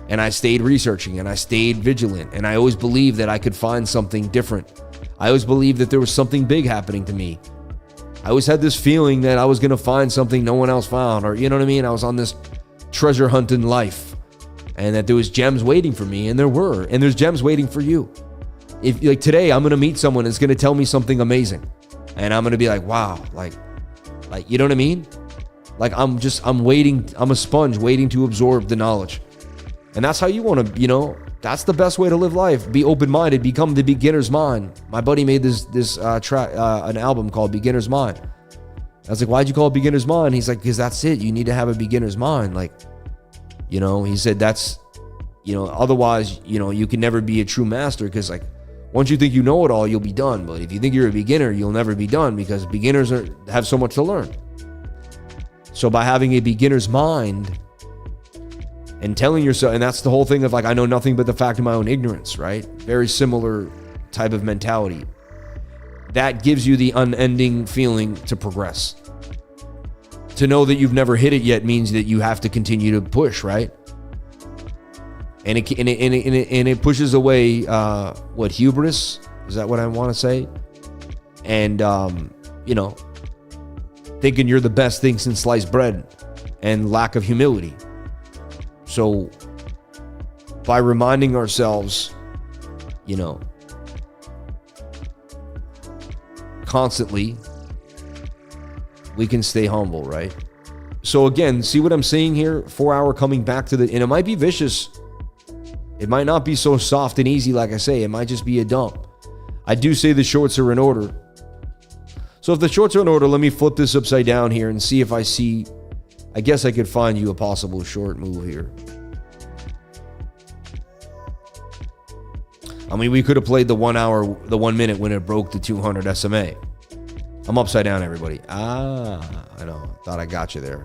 and I stayed researching and I stayed vigilant, and I always believed that I could find something different. I always believed that there was something big happening to me. I always had this feeling that I was going to find something no one else found, or, you know what I mean? I was on this treasure hunting life, and that there was gems waiting for me, and there were, and there's gems waiting for you. If like today, I'm going to meet someone that's going to tell me something amazing. And I'm going to be like, wow, like, you know what I mean? Like, I'm waiting. I'm a sponge waiting to absorb the knowledge. And that's how you want to, you know, that's the best way to live life. Be open-minded, become the beginner's mind. My buddy made an album called Beginner's Mind. I was like, why'd you call it Beginner's Mind? He's like, because that's it. You need to have a beginner's mind. Like, you know, he said that's, you know, otherwise, you know, you can never be a true master, because like, once you think you know it all, you'll be done. But if you think you're a beginner, you'll never be done, because beginners have so much to learn. So by having a beginner's mind and telling yourself, and that's the whole thing of like, I know nothing but the fact of my own ignorance, right? Very similar type of mentality. That gives you the unending feeling to progress. To know that you've never hit it yet means that you have to continue to push, right? And it pushes away what, hubris? Is that what I want to say? And you know, thinking you're the best thing since sliced bread, and lack of humility. So by reminding ourselves, you know, constantly, we can stay humble, right? So again, see what I'm saying here? 4 hour coming back to the, and it might be vicious. It might not be so soft and easy, like I say. It might just be a dump. I do say the shorts are in order. So if the shorts are in order, let me flip this upside down here and see if I see, I guess I could find you a possible short move here. I mean, we could have played the 1 hour, the 1 minute when it broke the 200 SMA. I'm upside down, everybody. I know. Thought I got you there.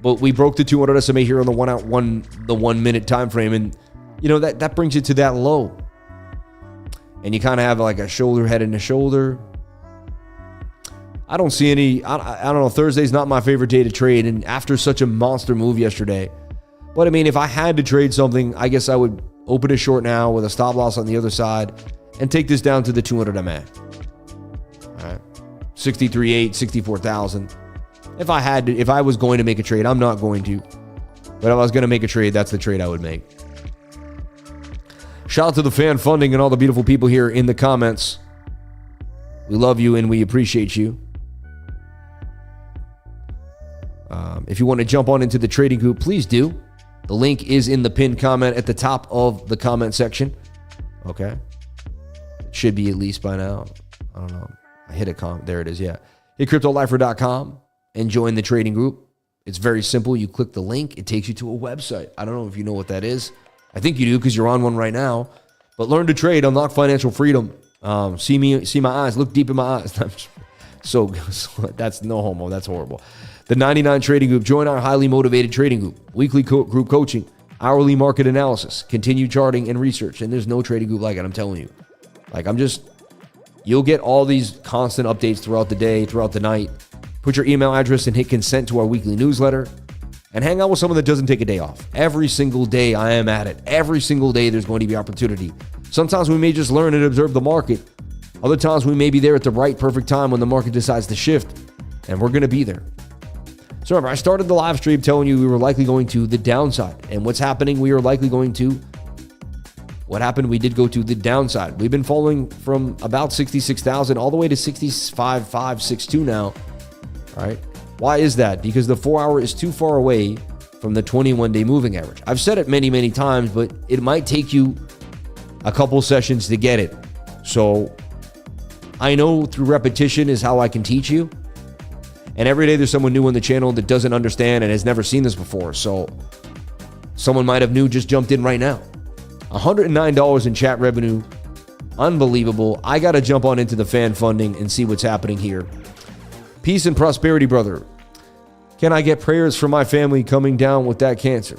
But we broke the 200 SMA here on the 1 minute time frame, and you know that brings you to that low, and you kind of have like a shoulder head and a shoulder. I don't see any. I don't know. Thursday's not my favorite day to trade, and after such a monster move yesterday. But I mean, if I had to trade something, I guess I would open a short now with a stop loss on the other side, and take this down to the 200 MA. All right, 63.8, 64,000. If I was going to make a trade, I'm not going to. But if I was going to make a trade, that's the trade I would make. Shout out to the fan funding and all the beautiful people here in the comments. We love you and we appreciate you. If you want to jump on into the trading group, please do. The link is in the pinned comment at the top of the comment section. Okay. It should be at least by now. I don't know. I hit a comment. There it is. Yeah. Hit CryptoLifer.com. and join the trading group. It's very simple. You click the link. It takes you to a website. I don't know if you know what that is. I think you do because you're on one right now. But learn to trade, unlock financial freedom. See my eyes. Look deep in my eyes. So that's no homo. That's horrible. The 99 Trading Group. Join our highly motivated trading group. Weekly group coaching. Hourly market analysis. Continued charting and research. And there's no trading group like it. I'm telling you. Like, You'll get all these constant updates throughout the day, throughout the night. Put your email address and hit consent to our weekly newsletter. And hang out with someone that doesn't take a day off. Every single day I am at it. Every single day there's going to be opportunity. Sometimes we may just learn and observe the market. Other times we may be there at the right, perfect time when the market decides to shift. And we're going to be there. So remember, I started the live stream telling you we were likely going to the downside. And what's happening? We are likely going to... What happened? We did go to the downside. We've been falling from about 66,000 all the way to 65,562 now. All right. Why is that? Because the 4-hour is too far away from the 21-day moving average. I've said it many, many times, but it might take you a couple sessions to get it. So I know through repetition is how I can teach you. And every day there's someone new on the channel that doesn't understand and has never seen this before. So someone might have just jumped in right now. $109 in chat revenue. Unbelievable. I got to jump on into the fan funding and see what's happening here. Peace and prosperity, brother. Can I get prayers for my family coming down with that cancer?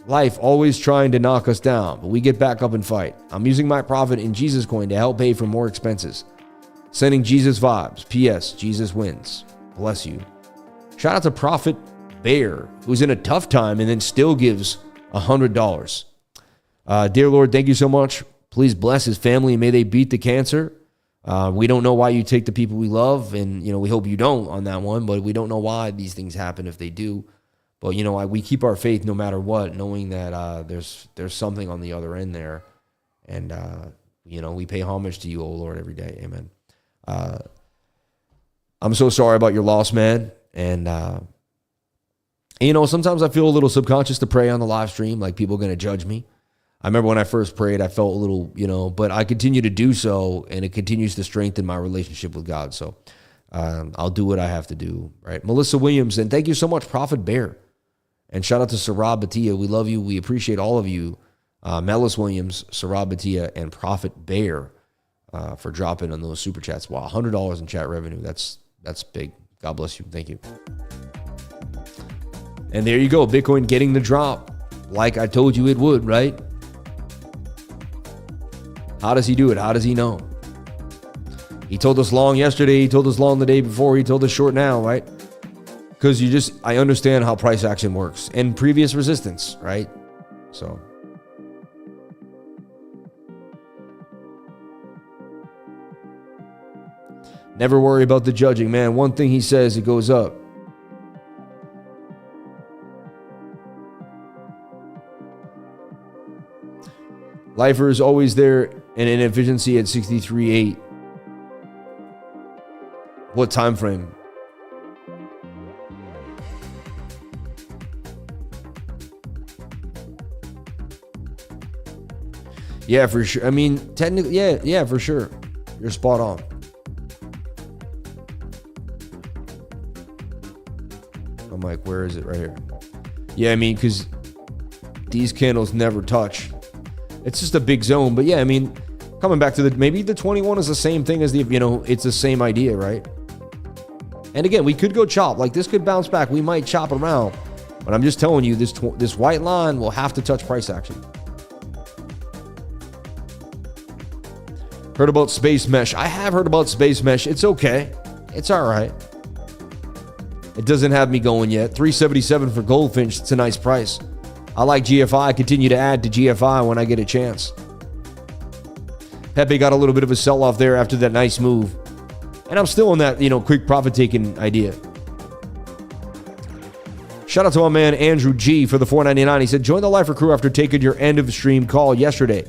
Life always trying to knock us down, but we get back up and fight. I'm using my profit in Jesus coin to help pay for more expenses. Sending Jesus vibes. P.S. Jesus wins. Bless you. Shout out to Prophet Bear, who's in a tough time and then still gives $100. Dear Lord, thank you so much. Please bless his family and may they beat the cancer. We don't know why you take the people we love, and we hope you don't on that one, but we don't know why these things happen if they do. But we keep our faith no matter what, knowing that there's something on the other end there, and we pay homage to you, O Lord, every day. Amen. I'm so sorry about your loss, man, and sometimes I feel a little subconscious to pray on the live stream, like people are going to judge me. I remember when I first prayed, I felt a little, but I continue to do so, and it continues to strengthen my relationship with God. So I'll do what I have to do, right? Melissa Williams, and thank you so much, Prophet Bear. And shout out to Sarab Batia. We love you. We appreciate all of you. Melis Williams, Sarab Batia, and Prophet Bear for dropping on those super chats. Wow, $100 in chat revenue. That's big. God bless you. Thank you. And there you go. Bitcoin getting the drop like I told you it would, right? How does he do it? How does he know? He told us long yesterday. He told us long the day before. He told us short now, right? Because I understand how price action works and previous resistance, right? So. Never worry about the judging, man. One thing he says, it goes up. Lifer is always there and inefficiency at 63.8. What time frame? Yeah, for sure. I mean, technically, yeah, for sure. You're spot on. I'm like, where is it? Right here. Yeah, I mean, because these candles never touch. It's just a big zone. But yeah, I mean, coming back to maybe the 21 is the same thing as it's the same idea, right? And again, we could go chop. Like this could bounce back. We might chop around. But I'm just telling you, this white line will have to touch price action. Heard about Space Mesh. I have heard about Space Mesh. It's okay. It's all right. It doesn't have me going yet. $377 for Goldfinch. It's a nice price. I like GFI. I continue to add to GFI when I get a chance. Pepe got a little bit of a sell-off there after that nice move. And I'm still on that, quick profit-taking idea. Shout out to my man Andrew G for the $4.99. He said, join the Lifer crew after taking your end-of-stream call yesterday.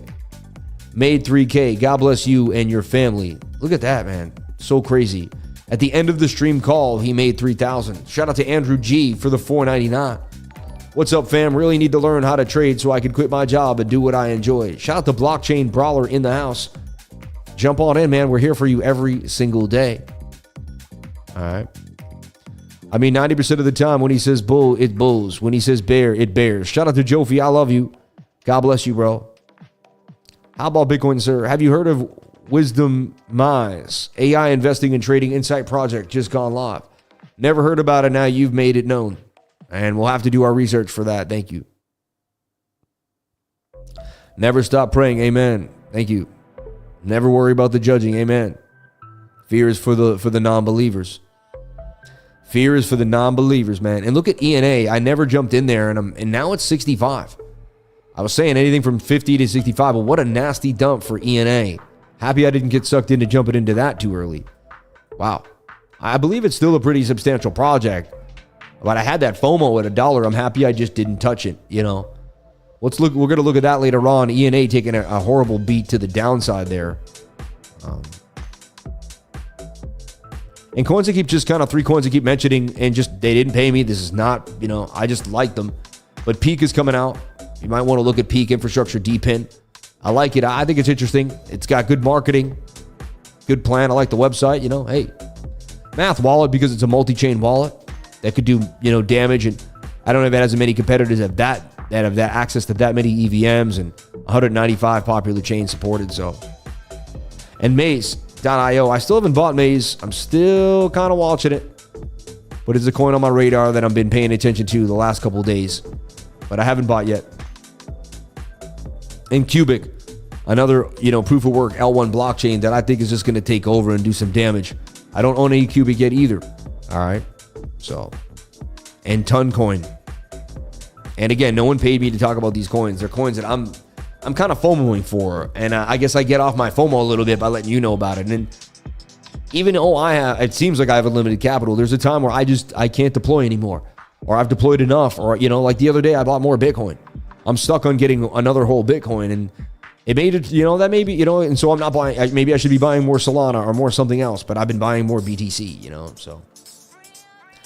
Made $3K. God bless you and your family. Look at that, man. So crazy. At the end of the stream call, he made $3,000. Shout out to Andrew G for the $4.99. What's up, fam? Really need to learn how to trade so I can quit my job and do what I enjoy. Shout out to Blockchain Brawler in the house. Jump on in, man. We're here for you every single day. All right. I mean, 90% of the time when he says bull, it bulls. When he says bear, it bears. Shout out to Jofi. I love you. God bless you, bro. How about Bitcoin, sir? Have you heard of Wisdom MAZZE? AI investing and trading insight project just gone live. Never heard about it. Now you've made it known. And we'll have to do our research for that. Thank you. Never stop praying. Amen. Thank you. Never worry about the judging. Amen. Fear is for the non-believers. Fear is for the non-believers, man. And look at ENA. I never jumped in there, and now it's 65. I was saying anything from 50 to 65, but what a nasty dump for ENA. Happy I didn't get sucked into jumping into that too early. Wow. I believe it's still a pretty substantial project, but I had that FOMO at $1. I'm happy I just didn't touch it, you know. Let's look. We're going to look at that later on. ENA taking a horrible beat to the downside there. And coins I keep just kind of 3 coins I keep mentioning, and just they didn't pay me. This is not, you know, I just like them. But Peak is coming out. You might want to look at Peak Infrastructure DPIN. I like it. I think it's interesting. It's got good marketing, good plan. I like the website. You know, hey, Math Wallet, because it's a multi-chain wallet that could do, you know, damage. And I don't know if it has as many competitors that have that access to that many EVMs and 195 popular chains supported. So, and MAZZE.io, I still haven't bought MAZZE. I'm still kind of watching it, but it's a coin on my radar that I've been paying attention to the last couple of days, but I haven't bought yet. And QUBIC, another, you know, proof of work L1 blockchain that I think is just going to take over and do some damage. I don't own any QUBIC yet either. All right. So, and Toncoin. And again, no one paid me to talk about these coins. They're coins that I'm kind of FOMOing for. And I guess I get off my FOMO a little bit by letting you know about it. And even though it seems like I have a limited capital, there's a time where I can't deploy anymore, or I've deployed enough, or, you know, like the other day I bought more Bitcoin. I'm stuck on getting another whole Bitcoin, and it made it, you know, that maybe, you know, and so I'm not buying, maybe I should be buying more Solana or more something else, but I've been buying more BTC, you know, so.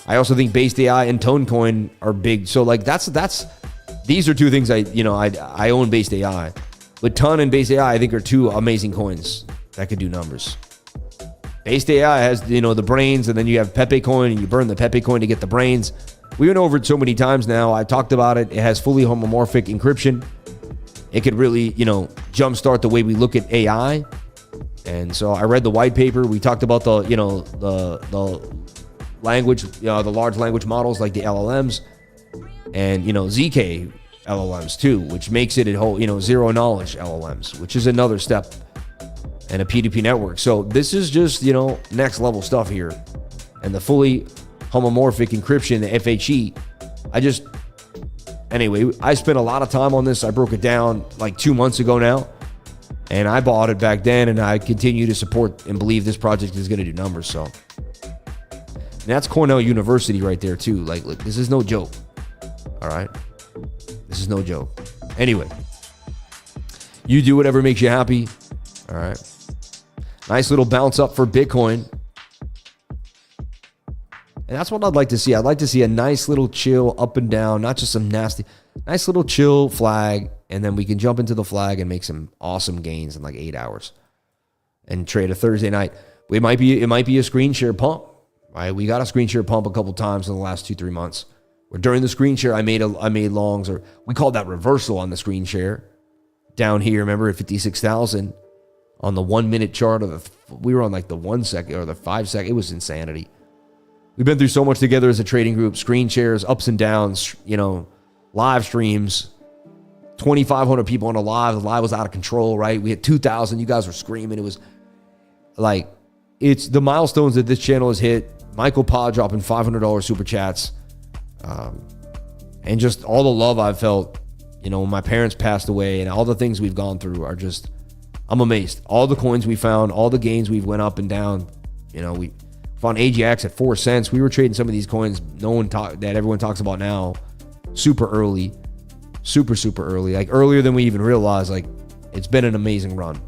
I also think Based AI and Toncoin are big. So like these are 2 things I own Based AI, but Ton and Based AI I think are 2 amazing coins that could do numbers. Based AI has, you know, the brains, and then you have Pepe coin, and you burn the Pepe coin to get the brains. We went over it so many times now. I talked about it. It has fully homomorphic encryption. It could really, you know, jumpstart the way we look at AI. And so I read the white paper. We talked about the, you know, the language, the large language models like the LLMs, and, you know, ZK LLMs too, which makes it a whole, you know, zero knowledge LLMs, which is another step, and a P2P network. So this is just, you know, next level stuff here. And the fully homomorphic encryption, the FHE, anyway, I spent a lot of time on this. I broke it down like 2 months ago now, and I bought it back then, and I continue to support and believe this project is going to do numbers. So, and that's Cornell University right there too. Like, look, this is no joke. All right, this is no joke. Anyway, you do whatever makes you happy. All right, nice little bounce up for Bitcoin. And that's what I'd like to see. I'd like to see a nice little chill up and down, not just some nasty, nice little chill flag. And then we can jump into the flag and make some awesome gains in like 8 hours and trade a Thursday night. It might be a screen share pump, right? We got a screen share pump a couple times in the last 2-3 months. Where during the screen share, I made longs, or we called that reversal on the screen share down here. Remember at 56,000 on the 1 minute chart we were on like the 1 second or the 5 second. It was insanity. We've been through so much together as a trading group, screen shares, ups and downs, you know, live streams, 2,500 people on a live. The live was out of control, right? We had 2,000. You guys were screaming. It was like, it's the milestones that this channel has hit. Michael Pa dropping $500 super chats. And just all the love I've felt, you know, when my parents passed away, and all the things we've gone through are just, I'm amazed. All the coins we found, all the gains we've went up and down, you know, we found AGX at 4 cents. We were trading some of these coins that everyone talks about now super early, super early, like earlier than we even realized. Like, it's been an amazing run.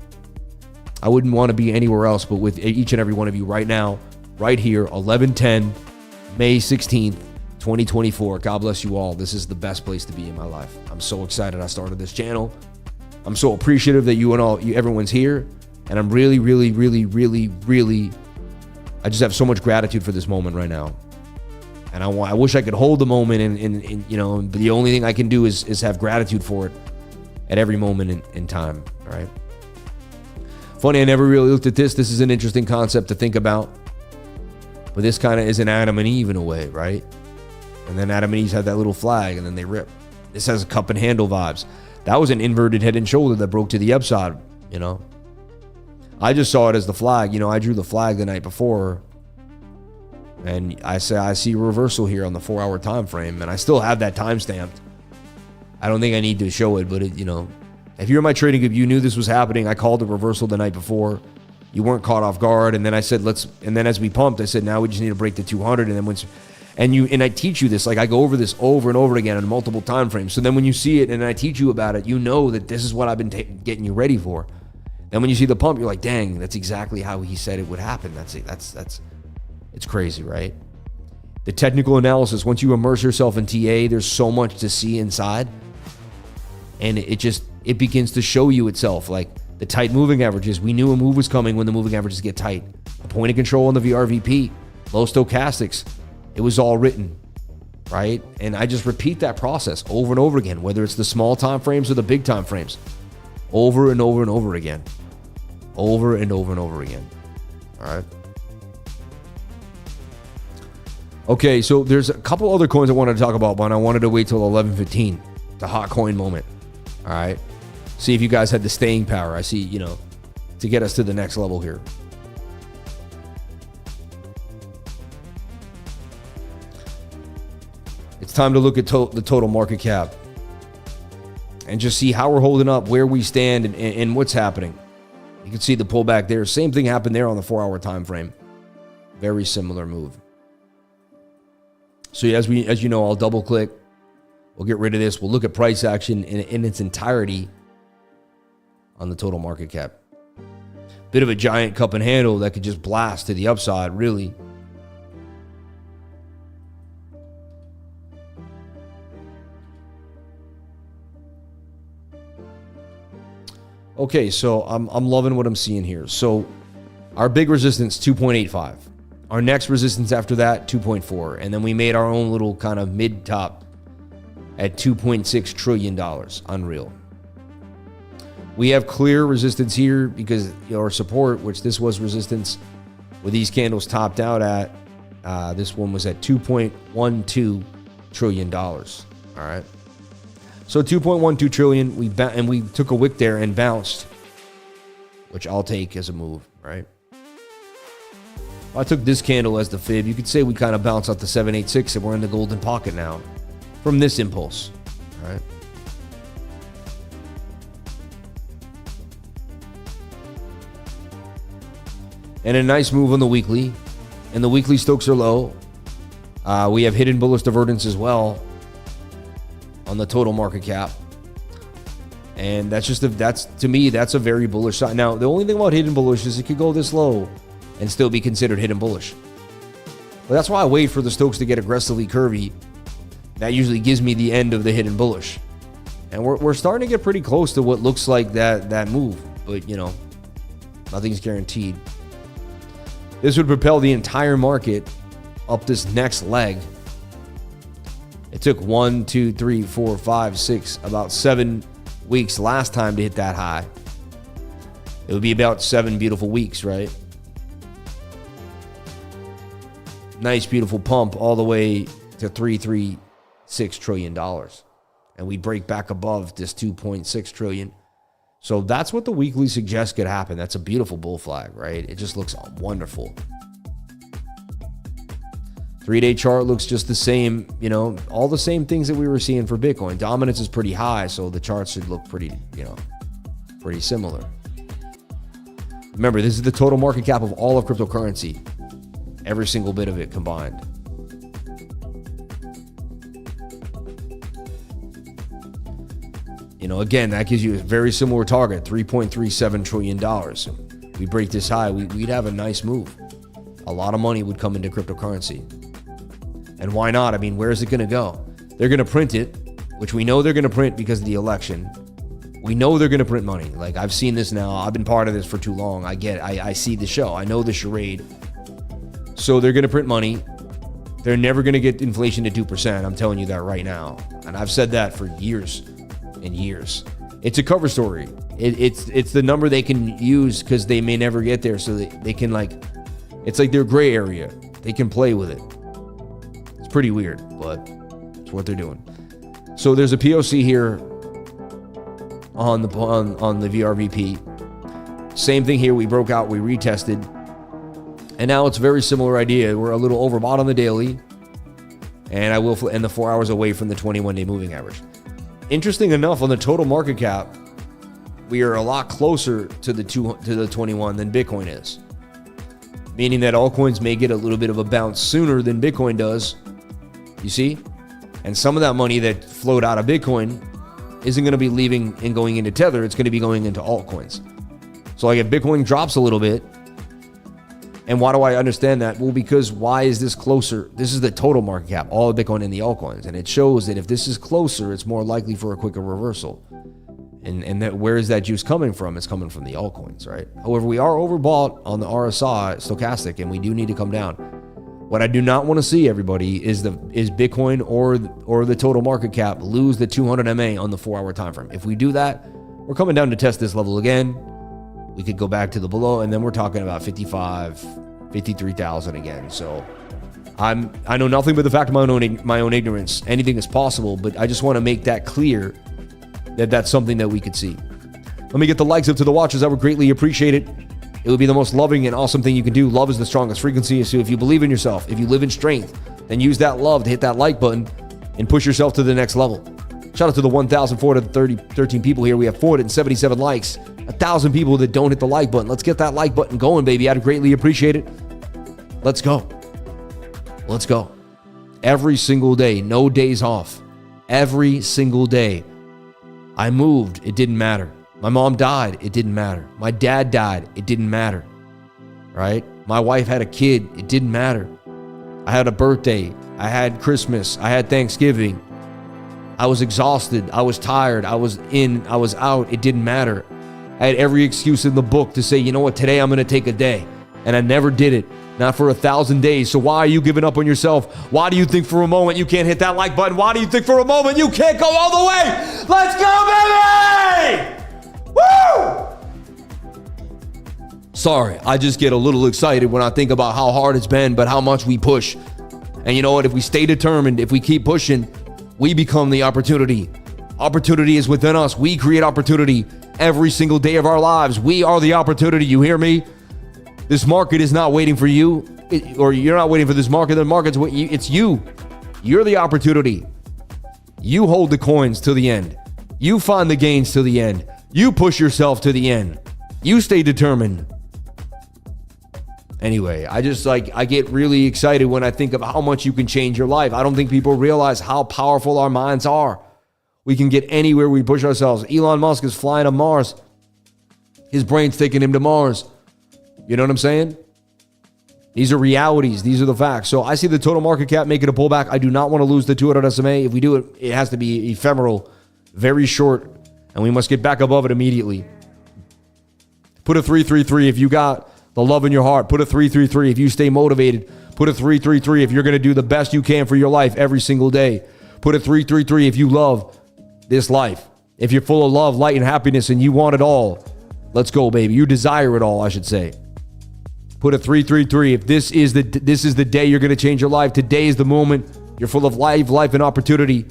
I wouldn't want to be anywhere else but with each and every one of you right now, right here, 11/10, May 16th, 2024. God bless you all. This is the best place to be in my life. I'm so excited I started this channel. I'm so appreciative that everyone's here. And I'm really, I just have so much gratitude for this moment right now. And I wish I could hold the moment, and you know, but the only thing I can do is have gratitude for it at every moment in time. All right. Funny, I never really looked at this. This is an interesting concept to think about. But this kind of is an Adam and Eve in a way, right? And then Adam and Eve had that little flag, and then they rip. This has cup and handle vibes. That was an inverted head and shoulder that broke to the upside, you know. I just saw it as the flag. You know, I drew the flag the night before, and I see a reversal here on the 4-hour time frame, and I still have that time stamped. I don't think I need to show it, but it, you know, if you're in my trading group, you knew this was happening. I called the reversal the night before. You weren't caught off guard, and then I said and then as we pumped, I said now we just need to break the 200, and then and I teach you this, like I go over this over and over again on multiple time frames. So then when you see it and I teach you about it, you know that this is what I've been getting you ready for. Then when you see the pump, you're like, dang, that's exactly how he said it would happen. That's it's crazy, right? The technical analysis, once you immerse yourself in TA, there's so much to see inside. And it begins to show you itself. Like the tight moving averages, we knew a move was coming when the moving averages get tight. The point of control on the VRVP, low stochastics, it was all written, right? And I just repeat that process over and over again, whether it's the small time frames or the big time frames, over and over and over again, over and over and over again. All right. Okay, so there's a couple other coins I wanted to talk about, but I wanted to wait till 11:15, the hot coin moment. All right. See if you guys had the staying power. I see, you know, to get us to the next level here. It's time to look at the total market cap and just see how we're holding up, where we stand, and what's happening. You can see the pullback there. Same thing happened there on the 4-hour time frame. Very similar move. So as you know, I'll double click. We'll get rid of this. We'll look at price action in its entirety on the total market cap. Bit of a giant cup and handle that could just blast to the upside, really. Okay, so I'm loving what I'm seeing here. So our big resistance, 2.85. Our next resistance after that, 2.4. And then we made our own little kind of mid-top at $2.6 trillion. Unreal. We have clear resistance here because our support, which this was resistance, where these candles topped out at, this one was at $2.12 trillion. All right. So 2.12 trillion, we took a wick there and bounced, which I'll take as a move, right? If I took this candle as the fib, you could say we kind of bounced out the 786 and we're in the golden pocket now from this impulse, all right? And a nice move on the weekly, and the weekly Stokes are low. We have hidden bullish divergence as well on the total market cap. And that's to me, that's a very bullish sign. Now, the only thing about hidden bullish is it could go this low and still be considered hidden bullish. But that's why I wait for the Stokes to get aggressively curvy. That usually gives me the end of the hidden bullish. And we're starting to get pretty close to what looks like that move. But, you know, nothing's guaranteed. This would propel the entire market up this next leg. It took 1, 2, 3, 4, 5, 6, about 7 weeks last time to hit that high. It would be about 7 beautiful weeks, right? Nice, beautiful pump all the way to $3.36 trillion. And we break back above this 2.6 trillion. So that's what the weekly suggests could happen. That's a beautiful bull flag, right? It just looks wonderful. 3-day chart looks just the same, you know, all the same things that we were seeing for Bitcoin. Dominance is pretty high, so the charts should look pretty, you know, pretty similar. Remember, this is the total market cap of all of cryptocurrency. Every single bit of it combined. You know, again, that gives you a very similar target, $3.37 trillion. We break this high, we'd have a nice move. A lot of money would come into cryptocurrency. And why not? I mean, where is it going to go? They're going to print it, which we know they're going to print because of the election. We know they're going to print money. Like, I've seen this now. I've been part of this for too long. I get it. I see the show. I know the charade. So they're going to print money. They're never going to get inflation to 2%. I'm telling you that right now. And I've said that for years and years. It's a cover story. It's the number they can use because they may never get there. So they can, like, it's like their gray area. They can play with it. It's pretty weird, but it's what they're doing. So there's a POC here on the VRVP. Same thing here. We broke out, we retested. And now it's a very similar idea. We're a little overbought on the daily. And I will end the 4 hours away from the 21-day moving average. Interesting enough, on the total market cap, we are a lot closer to the 21 than Bitcoin is. Meaning that altcoins may get a little bit of a bounce sooner than Bitcoin does. You see? And some of that money that flowed out of Bitcoin isn't going to be leaving and going into Tether. It's going to be going into altcoins. So like if Bitcoin drops a little bit, and why do I understand that? Well, because why is this closer? This is the total market cap, all of Bitcoin and the altcoins. And it shows that if this is closer, it's more likely for a quicker reversal. And that, where is that juice coming from? It's coming from the altcoins, right? However, we are overbought on the RSI stochastic, and we do need to come down. What I do not want to see, everybody, is Bitcoin or the total market cap lose the 200 MA on the 4-hour time frame. If we do that, we're coming down to test this level again. We could go back to the below, and then we're talking about 53,000 again. So I know nothing but the fact of my own ignorance. Anything is possible, but I just want to make that clear that that's something that we could see. Let me get the likes up to the watchers. I would greatly appreciate it. It would be the most loving and awesome thing you can do. Love is the strongest frequency. So if you believe in yourself, if you live in strength, then use that love to hit that like button and push yourself to the next level. Shout out to the 1,413 people here. We have 477 likes. 1,000 people that don't hit the like button. Let's get that like button going, baby. I'd greatly appreciate it. Let's go. Let's go. Every single day, no days off. Every single day. I moved, it didn't matter. My mom died, it didn't matter. My dad died, it didn't matter. Right? My wife had a kid, it didn't matter. I had a birthday, I had Christmas, I had Thanksgiving. I was exhausted, I was tired, I was in, I was out, it didn't matter. I had every excuse in the book to say, you know what, today I'm going to take a day. And I never did it. Not for 1,000 days. So why are you giving up on yourself? Why do you think for a moment you can't hit that like button? Why do you think for a moment you can't go all the way? Let's go, baby! Woo! Sorry, I just get a little excited when I think about how hard it's been, but how much we push. And you know what? If we stay determined, if we keep pushing, we become the opportunity. Opportunity is within us. We create opportunity every single day of our lives. We are the opportunity. You hear me? This market is not waiting for you, or you're not waiting for this market. The market's waiting. It's you. You're the opportunity. You hold the coins till the end. You find the gains till the end. You push yourself to the end. You stay determined. Anyway, I get really excited when I think of how much you can change your life. I don't think people realize how powerful our minds are. We can get anywhere we push ourselves. Elon Musk is flying to Mars. His brain's taking him to Mars. You know what I'm saying? These are realities. These are the facts. So I see the total market cap making a pullback. I do not want to lose the 200 SMA. If we do it, it has to be ephemeral, very short, and we must get back above it immediately. Put a 333 if you got the love in your heart. Put a 333 if you stay motivated. Put a 333 if you're going to do the best you can for your life every single day. Put a 333 if you love this life. If you're full of love, light, and happiness, and you want it all. Let's go, baby. You desire it all, I should say. Put a 333 if this is the day you're going to change your life. Today is the moment. You're full of life and opportunity.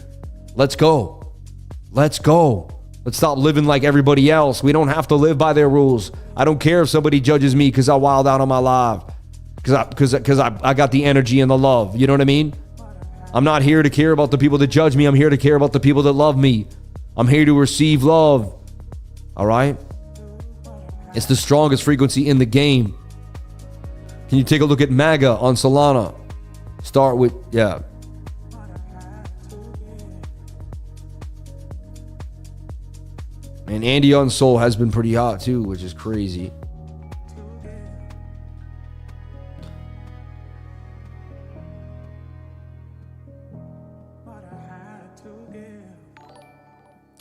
Let's go. Let's go. Let's stop living like everybody else. We don't have to live by their rules. I don't care if somebody judges me because I wild out on my live. Because I got the energy and the love. You know what I mean? I'm not here to care about the people that judge me. I'm here to care about the people that love me. I'm here to receive love. All right? It's the strongest frequency in the game. Can you take a look at MAGA on Solana? Start with, yeah. And Andy on Sol has been pretty hot too, which is crazy.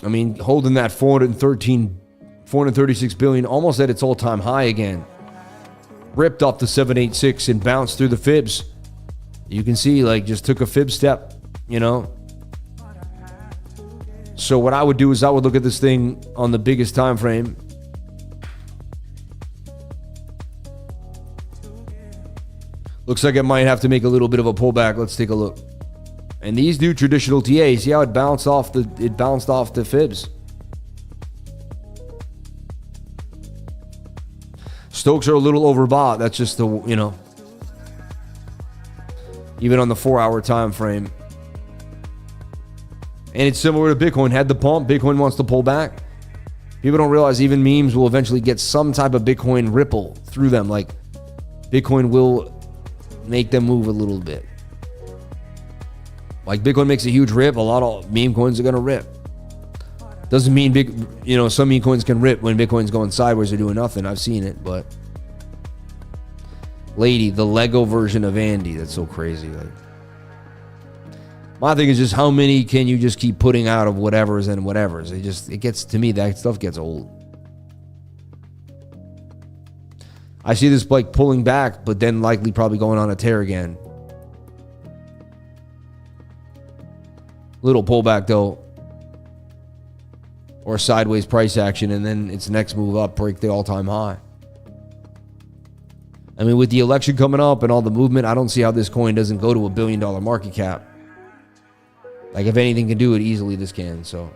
I mean, holding that 436 billion, almost at its all-time high again. Ripped off the 786 and bounced through the fibs. You can see, like, just took a fib step, you know. So what I would do is I would look at this thing on the biggest time frame. Looks like it might have to make a little bit of a pullback. Let's take a look. And these do traditional TAs. See how it bounced off the fibs. Stokes are a little overbought. That's just the, you know, even on the 4-hour time frame. And it's similar to Bitcoin. Had the pump, Bitcoin wants to pull back. People don't realize even memes will eventually get some type of Bitcoin ripple through them. Like Bitcoin will make them move a little bit. Like Bitcoin makes a huge rip, a lot of meme coins are gonna rip. Doesn't mean some meme coins can rip when Bitcoin's going sideways or doing nothing. I've seen it, but Lady, the Lego version of Andy, that's so crazy. Like, my thing is just how many can you just keep putting out of whatever's and whatever's? It gets, to me, that stuff gets old. I see this like pulling back, but then likely probably going on a tear again. Little pullback though, or sideways price action, and then its next move up, break the all-time high. I mean, with the election coming up and all the movement, I don't see how this coin doesn't go to $1 billion market cap. Like, if anything can do it easily, this can. So,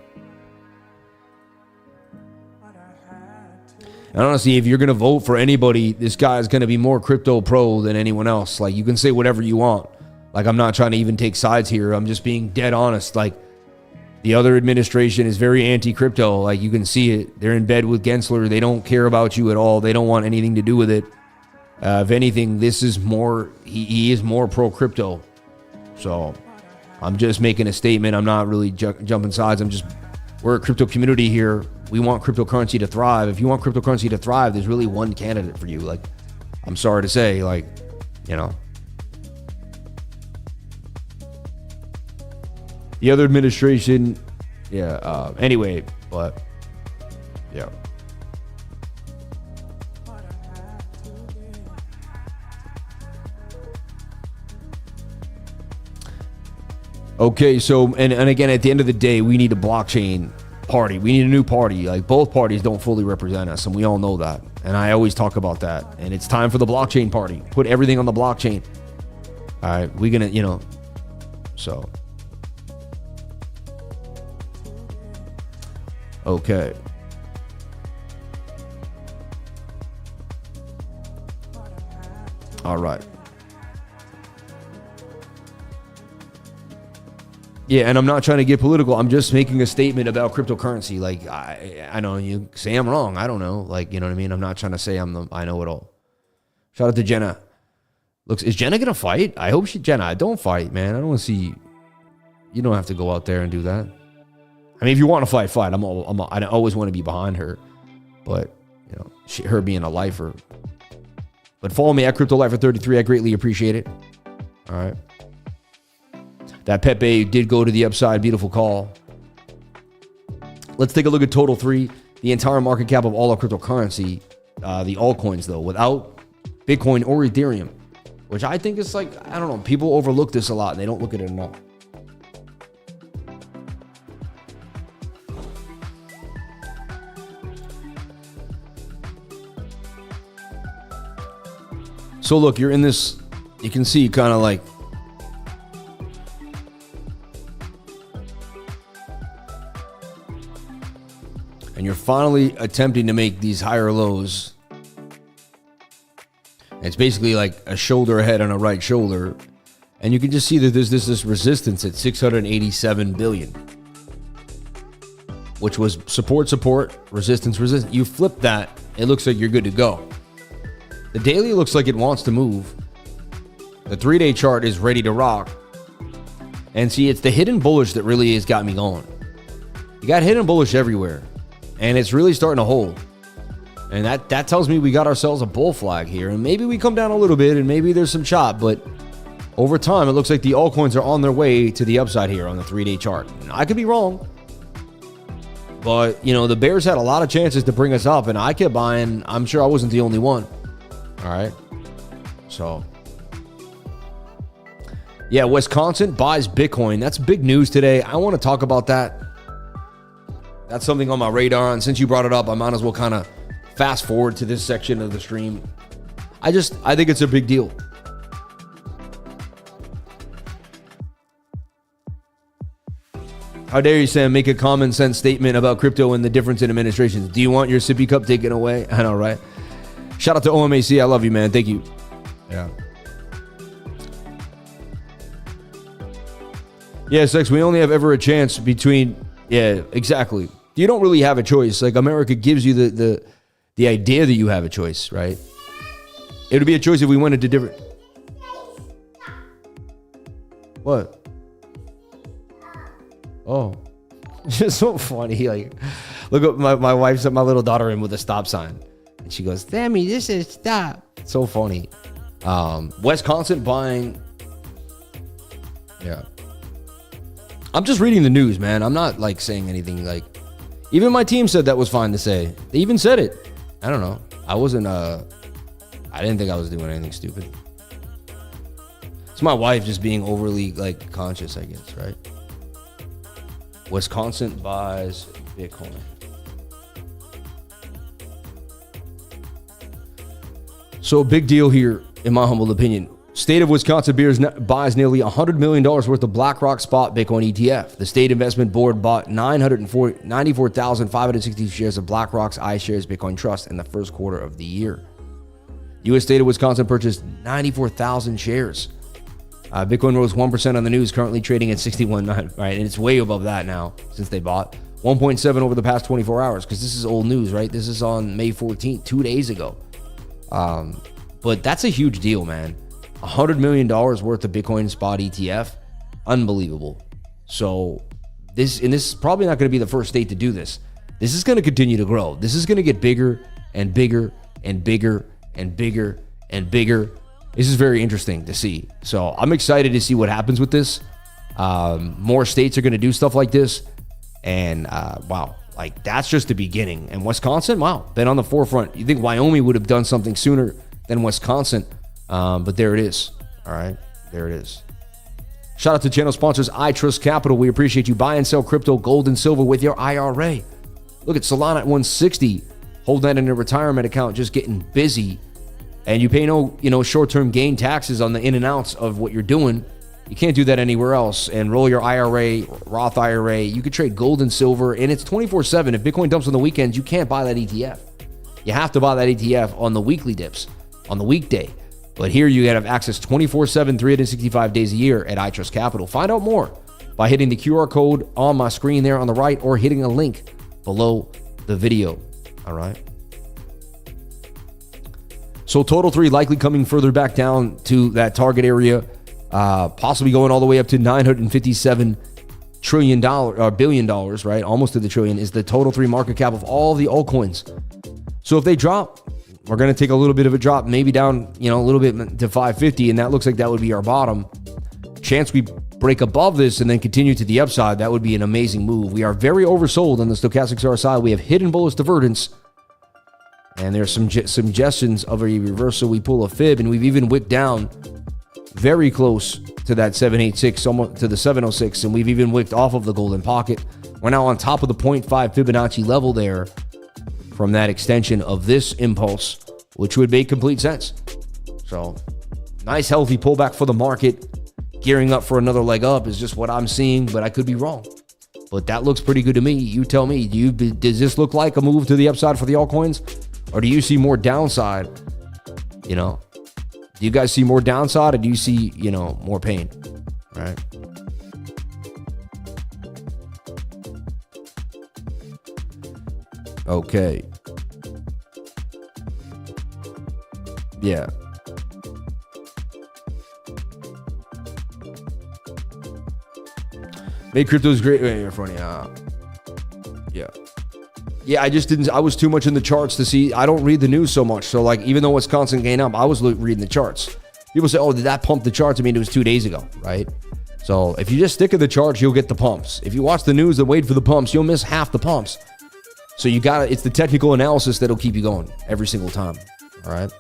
and honestly, if you're gonna vote for anybody, this guy is gonna be more crypto pro than anyone else. Like, you can say whatever you want. Like, I'm not trying to even take sides here. I'm just being dead honest. Like, the other administration is very anti-crypto. Like, you can see it. They're in bed with Gensler. They don't care about you at all. They don't want anything to do with it. If anything, this is more, he is more pro-crypto. So, I'm just making a statement. I'm not really jumping sides. We're a crypto community here. We want cryptocurrency to thrive. If you want cryptocurrency to thrive, there's really one candidate for you. Like, I'm sorry to say, like, you know. The other administration, yeah, anyway, but, yeah. Okay, so, and again, at the end of the day, we need a blockchain party. We need a new party. Like, both parties don't fully represent us, and we all know that. And I always talk about that. And it's time for the blockchain party. Put everything on the blockchain. All right, we're going to, you know, so. Okay. All right. Yeah, and I'm not trying to get political. I'm just making a statement about cryptocurrency. Like, I know you say I'm wrong. I don't know. Like, you know what I mean? I'm not trying to say I know it all. Shout out to Jenna. Looks, is Jenna gonna fight? I hope Jenna, don't fight, man. I don't want to see. You don't have to go out there and do that. I mean, if you want to fight. I always want to be behind her, but you know, her being a lifer. But follow me at CryptoLifer33. I greatly appreciate it. All right. That Pepe did go to the upside. Beautiful call. Let's take a look at Total 3. The entire market cap of all of cryptocurrency, the altcoins though, without Bitcoin or Ethereum, which I think is like, I don't know, people overlook this a lot and they don't look at it enough. So look, you're in this, you can see kind of like, and you're finally attempting to make these higher lows. It's basically like a shoulder ahead on a right shoulder. And you can just see that there's this resistance at 687 billion, which was support, resistance. You flip that, it looks like you're good to go. The daily looks like it wants to move. The 3-day chart is ready to rock. And see, it's the hidden bullish that really has got me going. You got hidden bullish everywhere. And it's really starting to hold. And that tells me we got ourselves a bull flag here. And maybe we come down a little bit and maybe there's some chop. But over time, it looks like the altcoins are on their way to the upside here on the 3-day chart. Now, I could be wrong. But, you know, the bears had a lot of chances to bring us up. And I kept buying. I'm sure I wasn't the only one. All right. So, yeah, Wisconsin buys Bitcoin. That's big news today. I want to talk about that. That's something on my radar. And since you brought it up, I might as well kind of fast forward to this section of the stream. I think it's a big deal. How dare you, Sam, make a common sense statement about crypto and the difference in administrations? Do you want your sippy cup taken away? I know, right? Shout out to OMAC. I love you, man. Thank you. Yeah. Yeah, Sex, we only have ever a chance between... Yeah, exactly. You don't really have a choice. Like, America gives you the idea that you have a choice, right? It would be a choice if we went into different... What? Oh. It's just so funny. Like, look at my wife sent my little daughter in with a stop sign. And she goes, Sammy, this is stop. It's so funny. Wisconsin buying... Yeah. I'm just reading the news, man. I'm not like saying anything like... Even my team said that was fine to say. They even said it. I don't know. I wasn't... I didn't think I was doing anything stupid. It's my wife just being overly like conscious, I guess, right? Wisconsin buys Bitcoin. So a big deal here, in my humble opinion. State of Wisconsin buys nearly $100 million worth of BlackRock spot Bitcoin ETF. The state investment board bought 94,560 shares of BlackRock's iShares Bitcoin Trust in the first quarter of the year. U.S. state of Wisconsin purchased 94,000 shares. Bitcoin rose 1% on the news, currently trading at 61.9, right? And it's way above that now since they bought. 1.7 over the past 24 hours, because this is old news, right? This is on May 14th, 2 days ago. But that's a huge deal, man. $100 million worth of Bitcoin spot ETF. Unbelievable. So this is probably not going to be the first state to do this. This is going to continue to grow. This is going to get bigger and bigger and bigger and bigger and bigger. This is very interesting to see. So I'm excited to see what happens with this. More states are going to do stuff like this. And wow, like that's just the beginning. And Wisconsin, wow, been on the forefront. You think Wyoming would have done something sooner than Wisconsin. But there it is. All right, there it is. Shout out to channel sponsors I Trust Capital. We appreciate you. Buy and sell crypto, gold, and silver with your IRA. Look at Solana at 160. Hold that in a retirement account, just getting busy. And you pay no, short-term gain taxes on the in and outs of what you're doing. You can't do that anywhere else. And roll your IRA, Roth IRA. You could trade gold and silver, and it's 24/7. If Bitcoin dumps on the weekends, you can't buy that ETF. You have to buy that ETF on the weekly dips, on the weekday. But here you have access 24/7, 365 days a year at I Trust Capital. Find out more by hitting the QR code on my screen there on the right or hitting a link below the video. All right. So Total 3 likely coming further back down to that target area, possibly going all the way up to $957 billion, right? Almost to the trillion is the Total 3 market cap of all the altcoins. So if they drop, we're going to take a little bit of a drop, maybe down, a little bit to 550, and that looks like that would be our bottom. Chance we break above this and then continue to the upside, that would be an amazing move. We are very oversold on the stochastics RSI. We have hidden bullish divergence. And there's some suggestions of a reversal. We pull a fib, and we've even wicked down very close to that 786, almost to the 706, and we've even wicked off of the golden pocket. We're now on top of the 0.5 Fibonacci level there from that extension of this impulse, which would make complete sense. So nice, healthy pullback for the market. Gearing up for another leg up is just what I'm seeing, but I could be wrong. But that looks pretty good to me. You tell me, does this look like a move to the upside for the altcoins? Or do you see more downside? Do you guys see more downside, or do you see, more pain? All right. Okay. Yeah. Made cryptos great. Wait, you're funny. Yeah. Yeah, I was too much in the charts to see. I don't read the news so much. So, like, even though Wisconsin gained up, I was reading the charts. People say, oh, did that pump the charts? I mean, it was 2 days ago, right? So, if you just stick to the charts, you'll get the pumps. If you watch the news and wait for the pumps, you'll miss half the pumps. So, it's the technical analysis that'll keep you going every single time, all right?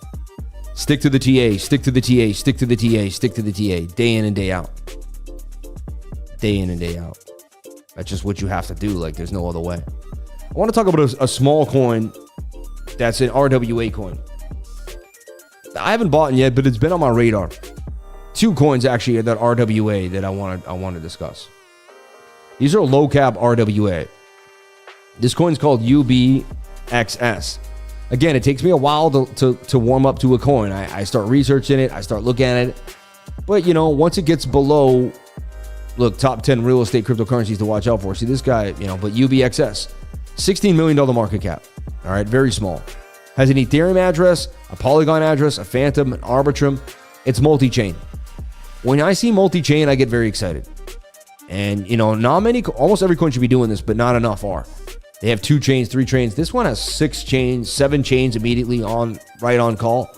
Stick to the TA, stick to the TA, stick to the TA, stick to the TA, day in and day out. Day in and day out. That's just what you have to do. Like, there's no other way. I want to talk about a small coin that's an RWA coin. I haven't bought it yet, but it's been on my radar. 2 coins actually that RWA that I want to discuss. These are low cap RWA. This coin's called UBXS. again, it takes me a while to warm up to a coin. I start researching it. I start looking at it. But, you know, once it gets below, look, top 10 real estate cryptocurrencies to watch out for. See this guy, you know, but UBXS, $16 million market cap. All right, very small. Has an Ethereum address, a Polygon address, a Phantom, an Arbitrum. It's multi-chain. When I see multi-chain, I get very excited. And, you know, not many, almost every coin should be doing this, but not enough are. They have 2 chains, 3 chains. This one has 6 chains, 7 chains immediately on, right on call.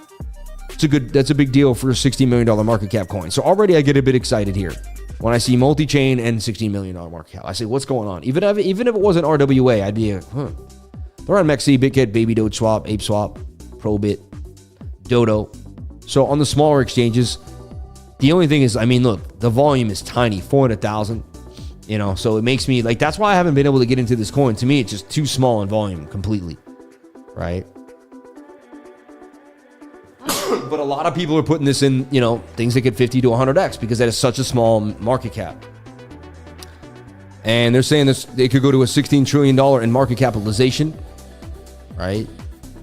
That's a big deal for a $16 million market cap coin. So already I get a bit excited here when I see multi-chain and $16 million market cap. I say, what's going on? Even if it wasn't RWA, I'd be like, huh. They're on MAZZE, BitGet, Baby Doge Swap, Ape Swap, Probit, Dodo. So on the smaller exchanges, the only thing is, I mean, look, the volume is tiny, 400,000. You know, so it makes me like, that's why I haven't been able to get into this coin. To me, it's just too small in volume completely, right? But a lot of people are putting this in, you know, things that get 50 to 100x because that is such a small market cap. And they're saying this, they could go to a $16 trillion in market capitalization, right?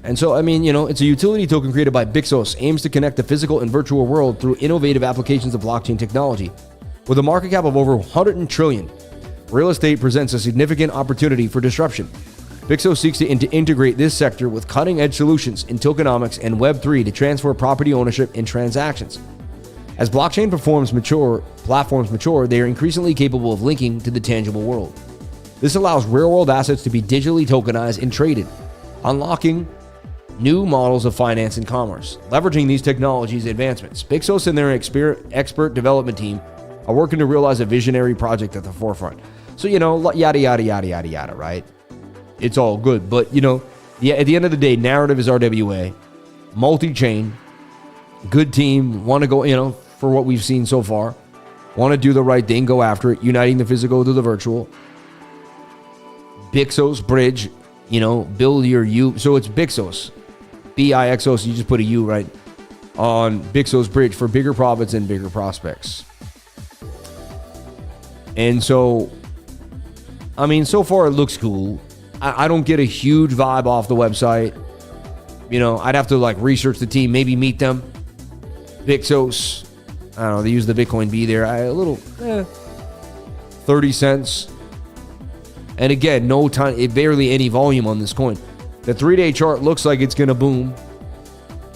And so, I mean, you know, it's a utility token created by Bixos, aims to connect the physical and virtual world through innovative applications of blockchain technology. With a market cap of over 100 trillion, real estate presents a significant opportunity for disruption. Bixos seeks to integrate this sector with cutting-edge solutions in tokenomics and Web3 to transfer property ownership and transactions. As blockchain platforms mature, they are increasingly capable of linking to the tangible world. This allows real-world assets to be digitally tokenized and traded, unlocking new models of finance and commerce. Leveraging these technologies advancements, Bixos and their expert development team are working to realize a visionary project at the forefront. So, you know, yada, yada, yada, yada, yada, right? It's all good. But, you know, at the end of the day, narrative is RWA, multi-chain, good team, want to go, you know, for what we've seen so far, want to do the right thing, go after it, uniting the physical to the virtual. Bixos bridge, you know, build your U. So it's Bixos, BIXOS. You just put a U right on Bixos bridge for bigger profits and bigger prospects. And so, I mean, so far it looks cool. I don't get a huge vibe off the website. You know, I'd have to like research the team, maybe meet them. Bixos, I don't know, they use the Bitcoin B there. A little, 30 cents. And again, barely any volume on this coin. The 3-day chart looks like it's going to boom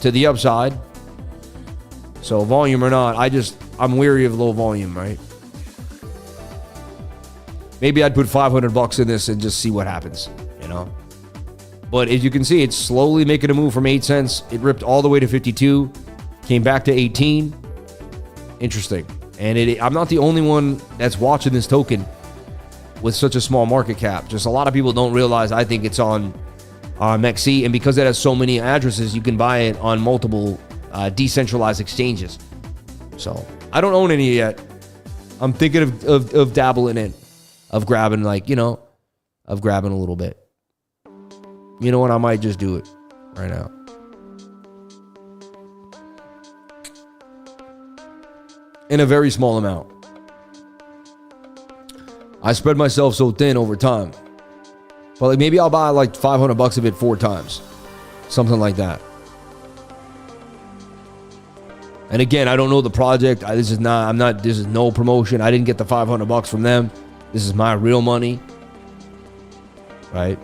to the upside. So volume or not, I'm weary of low volume, right? Maybe I'd put $500 in this and just see what happens, you know? But as you can see, it's slowly making a move from 8 cents. It ripped all the way to 52, came back to 18. Interesting. And I'm not the only one that's watching this token with such a small market cap. Just a lot of people don't realize, I think it's on MAZZE, and because it has so many addresses, you can buy it on multiple decentralized exchanges. So I don't own any yet. I'm thinking of dabbling in, of grabbing a little bit. You know what? I might just do it right now. In a very small amount. I spread myself so thin over time. But like maybe I'll buy like $500 of it 4 times. Something like that. And again, I don't know the project. This is no promotion. I didn't get the $500 from them. This is my real money. Right?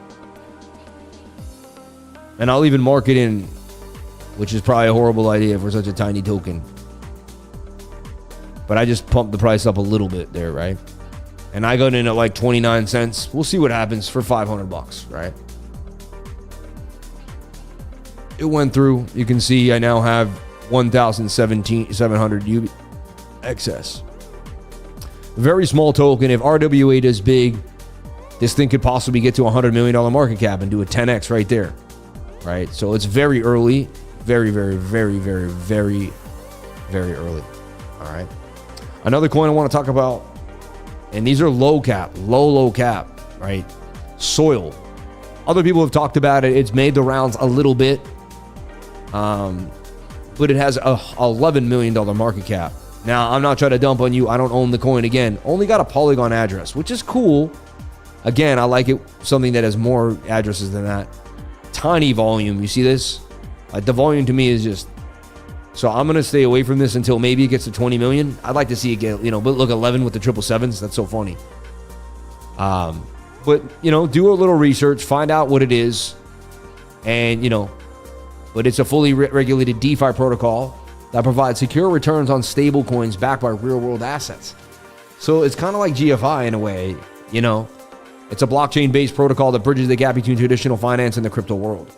And I'll even mark it in, which is probably a horrible idea for such a tiny token. But I just pumped the price up a little bit there, right? And I got in at like 29 cents. We'll see what happens for $500, right? It went through. You can see I now have 1,700 UBXS. Very small token. If RWA does big, this thing could possibly get to a $100 million market cap and do a 10x right there, right? So it's very early. Very, very, very, very, very, very early. All right. Another coin I want to talk about, and these are low cap, right? Soil. Other people have talked about it. It's made the rounds a little bit, but it has a $11 million market cap. Now, I'm not trying to dump on you. I don't own the coin again. Only got a Polygon address, which is cool. Again, I like it. Something that has more addresses than that. tiny volume. You see this? Like the volume to me is just... So I'm going to stay away from this until maybe it gets to 20 million. I'd like to see it get, but look, 11 with the 777s. That's so funny. But, do a little research, find out what it is. And, but it's a fully regulated DeFi protocol that provides secure returns on stable coins backed by real world assets. So it's kind of like GFI in a way, It's a blockchain based protocol that bridges the gap between traditional finance and the crypto world.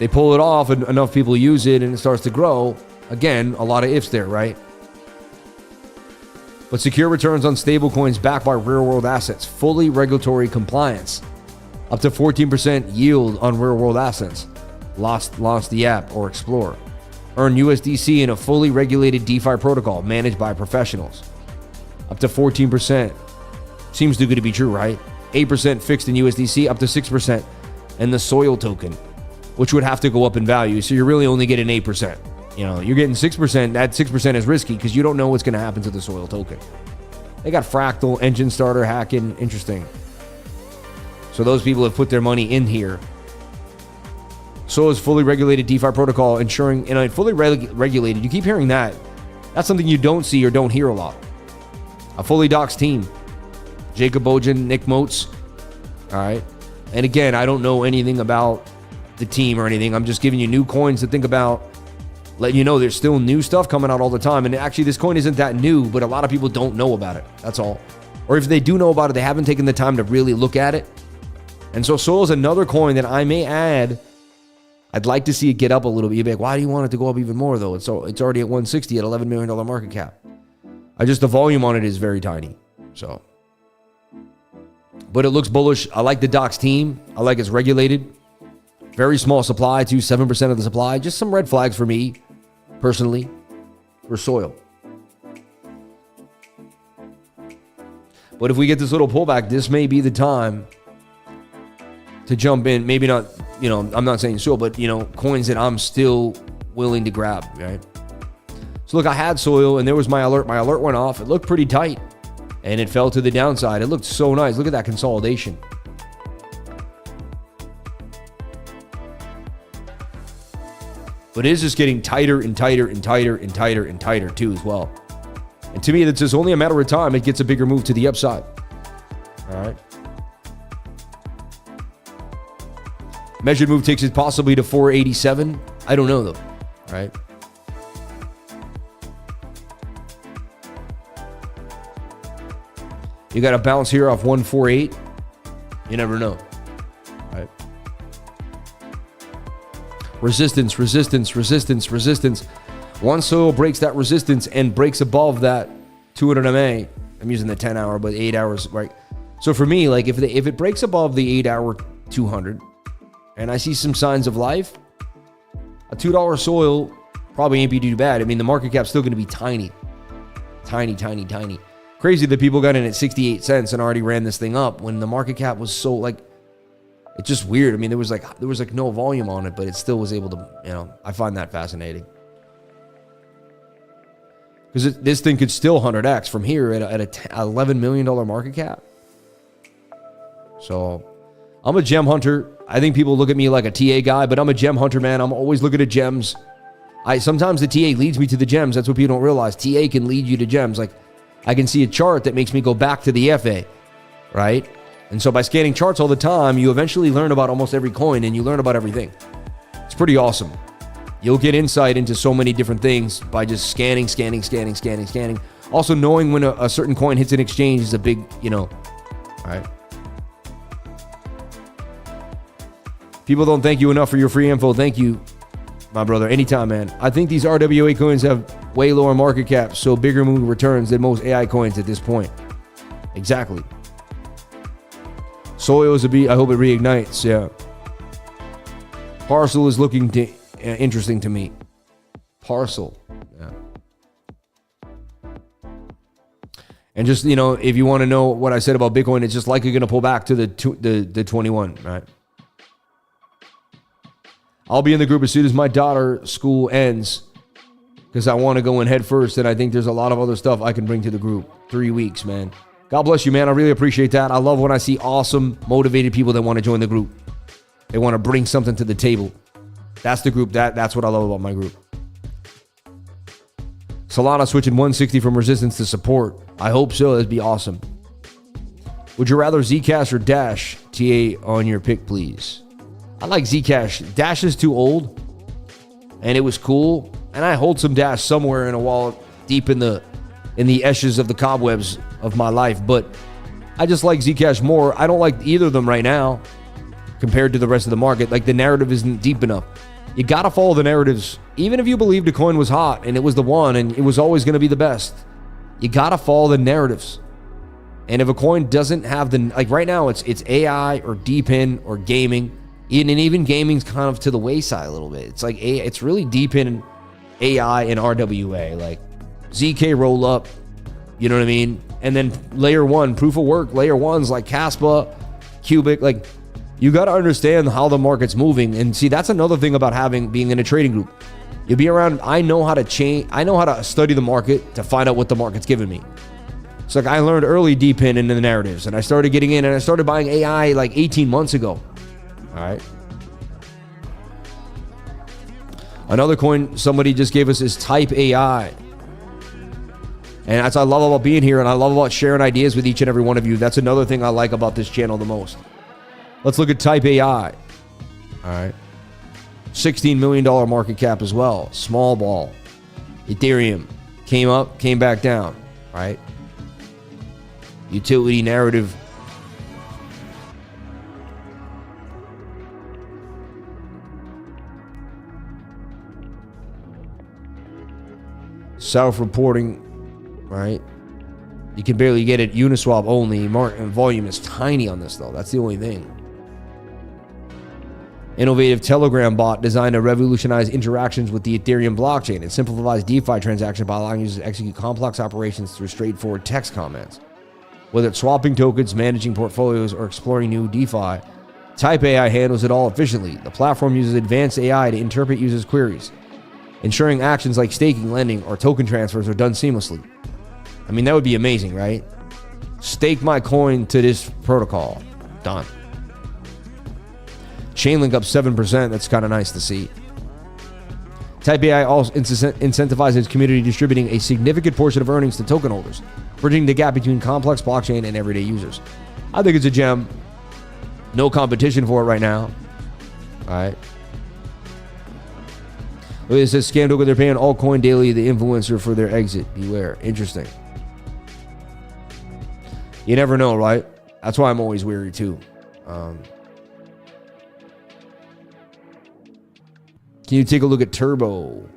They pull it off and enough people use it and it starts to grow. Again, a lot of ifs there, right? But secure returns on stable coins backed by real world assets, fully regulatory compliance, up to 14% yield on real world assets. Launch the app or explore. Earn USDC in a fully regulated DeFi protocol managed by professionals. Up to 14%. Seems too good to be true, right? 8% fixed in USDC, up to 6%. And the SOIL token, which would have to go up in value. So you're really only getting 8%. You're getting 6%. That 6% is risky because you don't know what's going to happen to the SOIL token. They got fractal, engine starter, hacking. Interesting. So those people have put their money in here. So is fully regulated DeFi protocol ensuring, fully regulated. You keep hearing that. That's something you don't see or don't hear a lot. A fully doxed team. Jacob Bojan, Nick Moats. All right. And again, I don't know anything about the team or anything. I'm just giving you new coins to think about. Letting you know there's still new stuff coming out all the time. And actually, this coin isn't that new, but a lot of people don't know about it. That's all. Or if they do know about it, they haven't taken the time to really look at it. And so SOL is another coin that I may add. I'd like to see it get up a little bit. You'd be like, why do you want it to go up even more, though? It's already at 160 at $11 million market cap. The volume on it is very tiny. So, but it looks bullish. I like the docs team. I like it's regulated. Very small supply, too, 7% of the supply. Just some red flags for me, personally, for SOIL. But if we get this little pullback, this may be the time to jump in. Maybe not, I'm not saying SOIL, but, coins that I'm still willing to grab, right? So look, I had SOIL and there was my alert. My alert went off. It looked pretty tight and it fell to the downside. It looked so nice. Look at that consolidation. But it is just getting tighter and tighter and tighter and tighter and tighter too as well. And to me, it's just only a matter of time. It gets a bigger move to the upside. All right. Measured move takes it possibly to 487. I don't know though. All right. You got a bounce here off 148. You never know. All right. Resistance, resistance, resistance, resistance. Once SOIL breaks that resistance and breaks above that 200 MA, I'm using the 10 hour, but 8 hours, right? So for me, like if it breaks above the 8 hour 200 and I see some signs of life, a $2 SOIL probably ain't be too bad. I mean, the market cap's still going to be tiny, tiny, tiny, tiny. Crazy that people got in at 68 cents and already ran this thing up when the market cap was so like, it's just weird. I mean, there was like no volume on it, but it still was able to, I find that fascinating. Because this thing could still 100x from here at a $11 million market cap. So I'm a gem hunter. I think people look at me like a TA guy, but I'm a gem hunter, man. I'm always looking at gems. Sometimes the TA leads me to the gems. That's what people don't realize. TA can lead you to gems. Like I can see a chart that makes me go back to the FA, right? And so by scanning charts all the time, you eventually learn about almost every coin and you learn about everything. It's pretty awesome. You'll get insight into so many different things by just scanning. Also knowing when a certain coin hits an exchange is a big, all right? People don't thank you enough for your free info. Thank you, my brother. Anytime, man. I think these RWA coins have way lower market caps, so bigger move returns than most AI coins at this point. Exactly. SOIL is a beat. I hope it reignites. Yeah. Parcel is looking interesting to me. Parcel. Yeah. And just, if you want to know what I said about Bitcoin, it's just likely going to pull back to the 21, right? I'll be in the group as soon as my daughter's school ends because I want to go in head first, and I think there's a lot of other stuff I can bring to the group. 3 weeks, man. God bless you, man. I really appreciate that. I love when I see awesome, motivated people that want to join the group. They want to bring something to the table. That's the group. That's what I love about my group. Solana switching 160 from resistance to support. I hope so. That'd be awesome. Would you rather Zcash or Dash? TA on your pick, please. I like Zcash. Dash is too old, and it was cool. And I hold some Dash somewhere in a wallet deep in the ashes of the cobwebs of my life. But I just like Zcash more. I don't like either of them right now compared to the rest of the market. Like, the narrative isn't deep enough. You got to follow the narratives. Even if you believe the coin was hot and it was the one and it was always going to be the best, you got to follow the narratives. And if a coin doesn't have the, like right now, it's AI or deep in or gaming. And even gaming's kind of to the wayside a little bit. It's like, it's really deep in AI and RWA, like ZK roll up, you know what I mean? And then layer one, proof of work, layer ones like Caspa, QUBIC, like, you got to understand how the market's moving. And see, that's another thing about being in a trading group. You'll be around, I know how to study the market to find out what the market's giving me. So like, I learned early deep into the narratives, and I started getting in, and I started buying AI like 18 months ago. All right. Another coin somebody just gave us is Type AI. And that's what I love about being here, and I love about sharing ideas with each and every one of you. That's another thing I like about this channel the most. Let's look at Type AI. All right. $16 million market cap as well. Small ball. Ethereum came up, came back down. Right. Utility narrative. Self-reporting. Right. You can barely get it Uniswap only. Market volume is tiny on this though. That's the only thing. Innovative Telegram bot designed to revolutionize interactions with the Ethereum blockchain. It simplifies DeFi transactions by allowing users to execute complex operations through straightforward text comments. Whether it's swapping tokens, managing portfolios, or exploring new DeFi, Type AI handles it all efficiently. The platform uses advanced AI to interpret users' queries, ensuring actions like staking, lending, or token transfers are done seamlessly. I mean, that would be amazing, right? Stake my coin to this protocol. Done. Chainlink up 7%. That's kind of nice to see. Type AI also incentivizes its community, distributing a significant portion of earnings to token holders, bridging the gap between complex blockchain and everyday users. I think it's a gem. No competition for it right now. All right. It says scam token. They're paying altcoin daily. The influencer for their exit. Beware. Interesting. You never know, right? That's why I'm always wary too. Can you take a look at Turbo?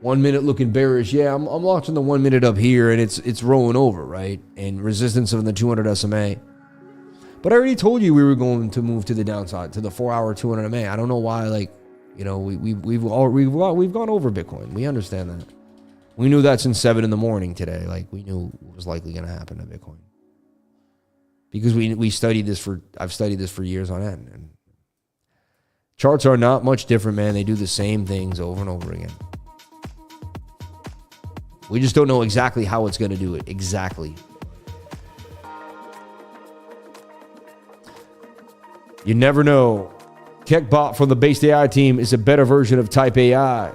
1 minute looking bearish. Yeah, I'm watching the 1 minute up here, and it's rolling over, right? And resistance of the 200 SMA. But I already told you we were going to move to the downside, to the 4-hour 200 SMA. I don't know why, like, you know, we've gone over Bitcoin. We understand that. We knew that since 7 in the morning today. Like, we knew what was likely going to happen to Bitcoin. Because I've studied this for years on end. And charts are not much different, man. They do the same things over and over again. We just don't know exactly how it's going to do it. Exactly. You never know. Keckbot from the Based AI team is a better version of Type AI.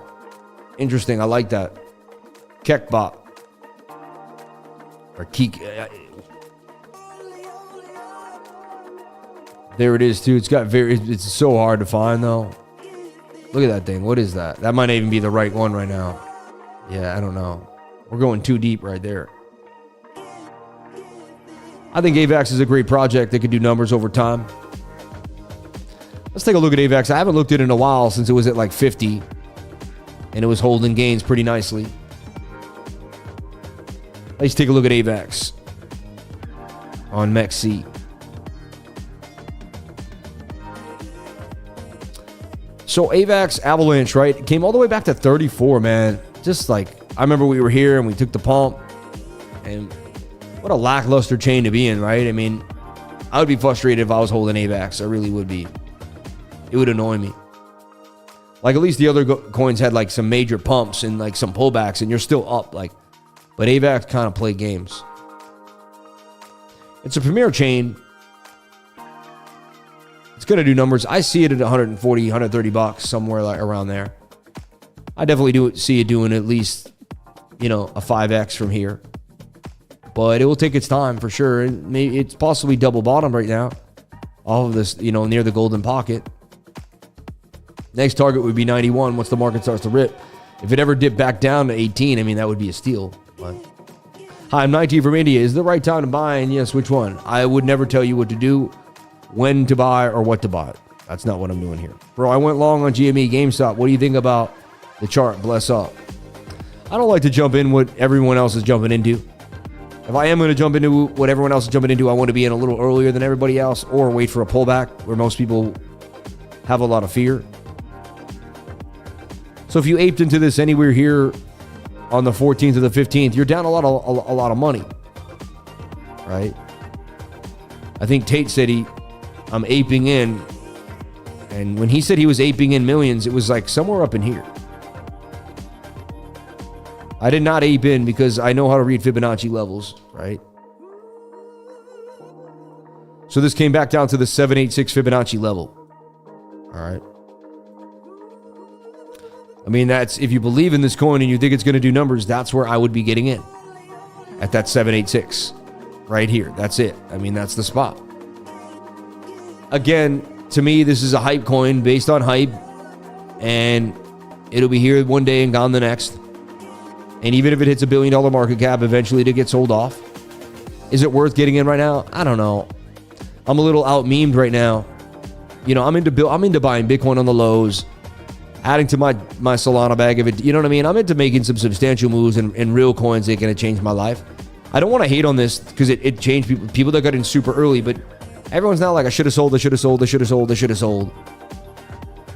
Interesting. I like that. Keckbot. Or Keek. There it is too. It's so hard to find though. Look at that thing. What is that? That might even be the right one right now. Yeah, I don't know. We're going too deep right there. I think AVAX is a great project that could do numbers over time. Let's take a look at AVAX. I haven't looked at it in a while since it was at like 50 and it was holding gains pretty nicely. Let's take a look at AVAX on MAZZE. So AVAX Avalanche, right? Came all the way back to 34, man. Just like, I remember we were here and we took the pump. And what a lackluster chain to be in, right? I mean, I would be frustrated if I was holding AVAX. I really would be. It would annoy me. Like, at least the other coins had like some major pumps and like some pullbacks and you're still up. Like, but AVAX kind of played games. It's a premier chain. It's going to do numbers. I see it at 140, 130 bucks, somewhere like around there. I definitely see it doing at least, a 5x from here. But it will take its time for sure. Maybe it's possibly double bottom right now. All of this, near the golden pocket. Next target would be 91 once the market starts to rip. If it ever dipped back down to 18, I mean, that would be a steal. But hi, I'm 19 from India. Is it the right time to buy? And yes, which one? I would never tell you what to do, when to buy, or what to buy. That's not what I'm doing here. Bro, I went long on GME, GameStop. What do you think about the chart? Bless up. I don't like to jump in what everyone else is jumping into. If I am going to jump into what everyone else is jumping into, I want to be in a little earlier than everybody else, or wait for a pullback where most people have a lot of fear. So if you aped into this anywhere here on the 14th or the 15th, you're down a lot of money, right? I think Tate said I'm aping in, and when he said he was aping in millions, it was like somewhere up in here. I did not ape in because I know how to read Fibonacci levels, right? So this came back down to the 786 Fibonacci level. All right. I mean, that's, if you believe in this coin and you think it's going to do numbers, that's where I would be getting in. At that 786. Right here. That's it. I mean, that's the spot. Again, to me, this is a hype coin based on hype. And it'll be here one day and gone the next. And even if it hits $1 billion market cap, eventually it'll get sold off. Is it worth getting in right now? I don't know. I'm a little out-memed right now. I'm into buying Bitcoin on the lows, adding to my Solana bag of it. You know what I mean? I'm into making some substantial moves in real coins that are going to change my life. I don't want to hate on this because it changed people that got in super early, but everyone's now like, I should have sold.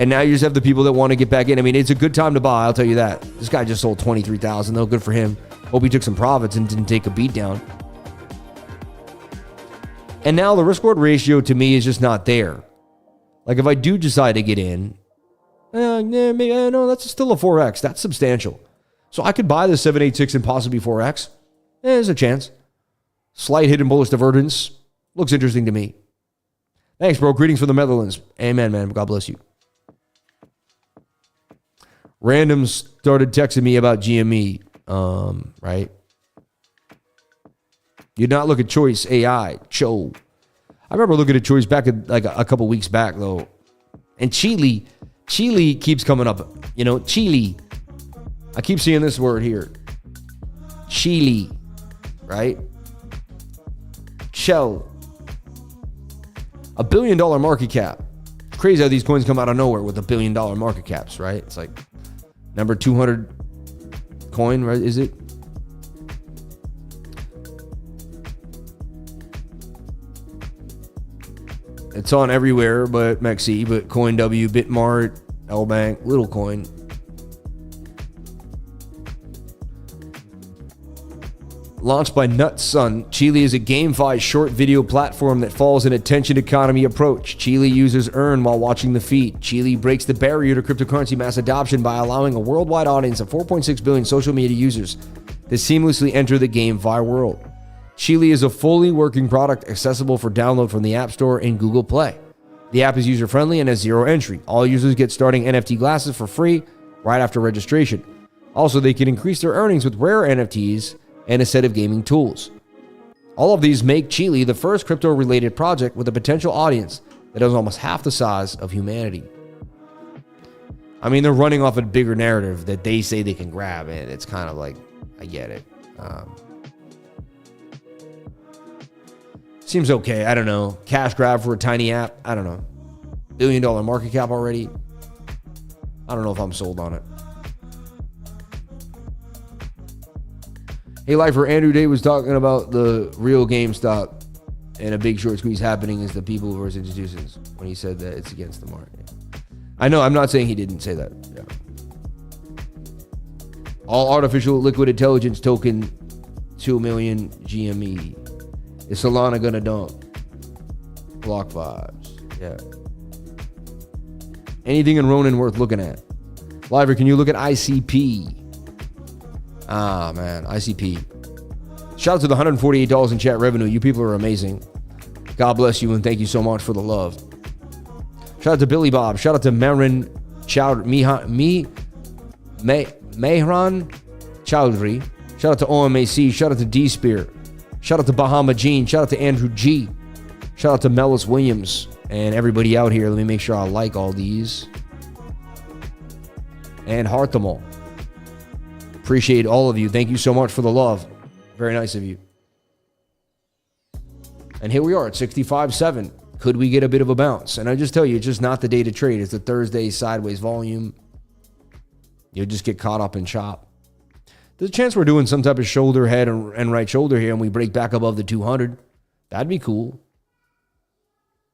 And now you just have the people that want to get back in. I mean, it's a good time to buy, I'll tell you that. This guy just sold 23,000, though. Good for him. Hope he took some profits and didn't take a beat down. And now the risk-reward ratio to me is just not there. Like if I do decide to get in, no, that's still a 4x. That's substantial. So I could buy the 786 and possibly 4x. There's a chance. Slight hidden bullish divergence. Looks interesting to me. Thanks, bro. Greetings from the Netherlands. Amen, man. God bless you. Random started texting me about GME. Right? You not look at Choice AI. Cho. I remember looking at Choice back at like a couple weeks back, though. And CHEEL keeps coming up. CHEEL. I keep seeing this word here. CHEEL. Right? CHEEL. $1 billion market cap. It's crazy how these coins come out of nowhere with $1 billion market caps, right? It's like number 200 coin, right? Is it? It's on everywhere but Mexi, but CoinW, Bitmart, LBank, little coin. Launched by Nutsun, CHEEL is a GameFi short video platform that follows an attention economy approach. CHEEL users earn while watching the feed. CHEEL breaks the barrier to cryptocurrency mass adoption by allowing a worldwide audience of 4.6 billion social media users to seamlessly enter the GameFi world. CHEEL is a fully working product accessible for download from the App Store and Google Play. The app is user-friendly and has zero entry. All users get starting NFT glasses for free right after registration. Also, they can increase their earnings with rare NFTs and a set of gaming tools. All of these make CHEEL the first crypto-related project with a potential audience that is almost half the size of humanity. I mean, they're running off a bigger narrative that they say they can grab, and it's kind of like, I get it. Seems okay. I don't know. Cash grab for a tiny app. I don't know. $1 billion market cap already. I don't know if I'm sold on it. Hey, Lifer, Andrew Day was talking about the real GameStop and a big short squeeze happening is the people versus institutions when he said that it's against the market. I know. I'm not saying he didn't say that. Yeah. All artificial liquid intelligence token 2 million GME. Is Solana gonna dump? Block vibes. Yeah. Anything in Ronin worth looking at? Liver, can you look at ICP? Ah, man. ICP. Shout out to the $148 in chat revenue. You people are amazing. God bless you and thank you so much for the love. Shout out to Billy Bob. Shout out to Mehran Chowdhury. Mehran Chowdhury. Shout out to OMAC. Shout out to D-Spear. Shout out to Bahama Jean. Shout out to Andrew G. Shout out to Mellis Williams. And everybody out here. Let me make sure I like all these. And heart them all. Appreciate all of you. Thank you so much for the love. Very nice of you. And here we are at 65.7. Could we get a bit of a bounce? And I just tell you, it's just not the day to trade. It's the Thursday sideways volume. You'll just get caught up in chop. There's a chance we're doing some type of shoulder, head, and right shoulder here, and we break back above the 200. That'd be cool.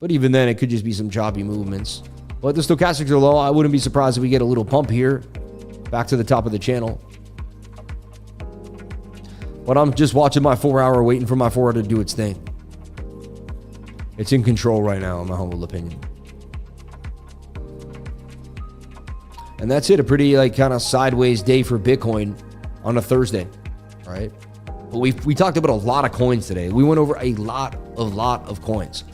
But even then, it could just be some choppy movements. But the stochastics are low. I wouldn't be surprised if we get a little pump here. Back to the top of the channel. But I'm just watching my 4-hour, waiting for my 4 to do its thing. It's in control right now, in my humble opinion. And that's it. A pretty kind of sideways day for Bitcoin on a Thursday, right? But we talked about a lot of coins today. We went over a lot of coins.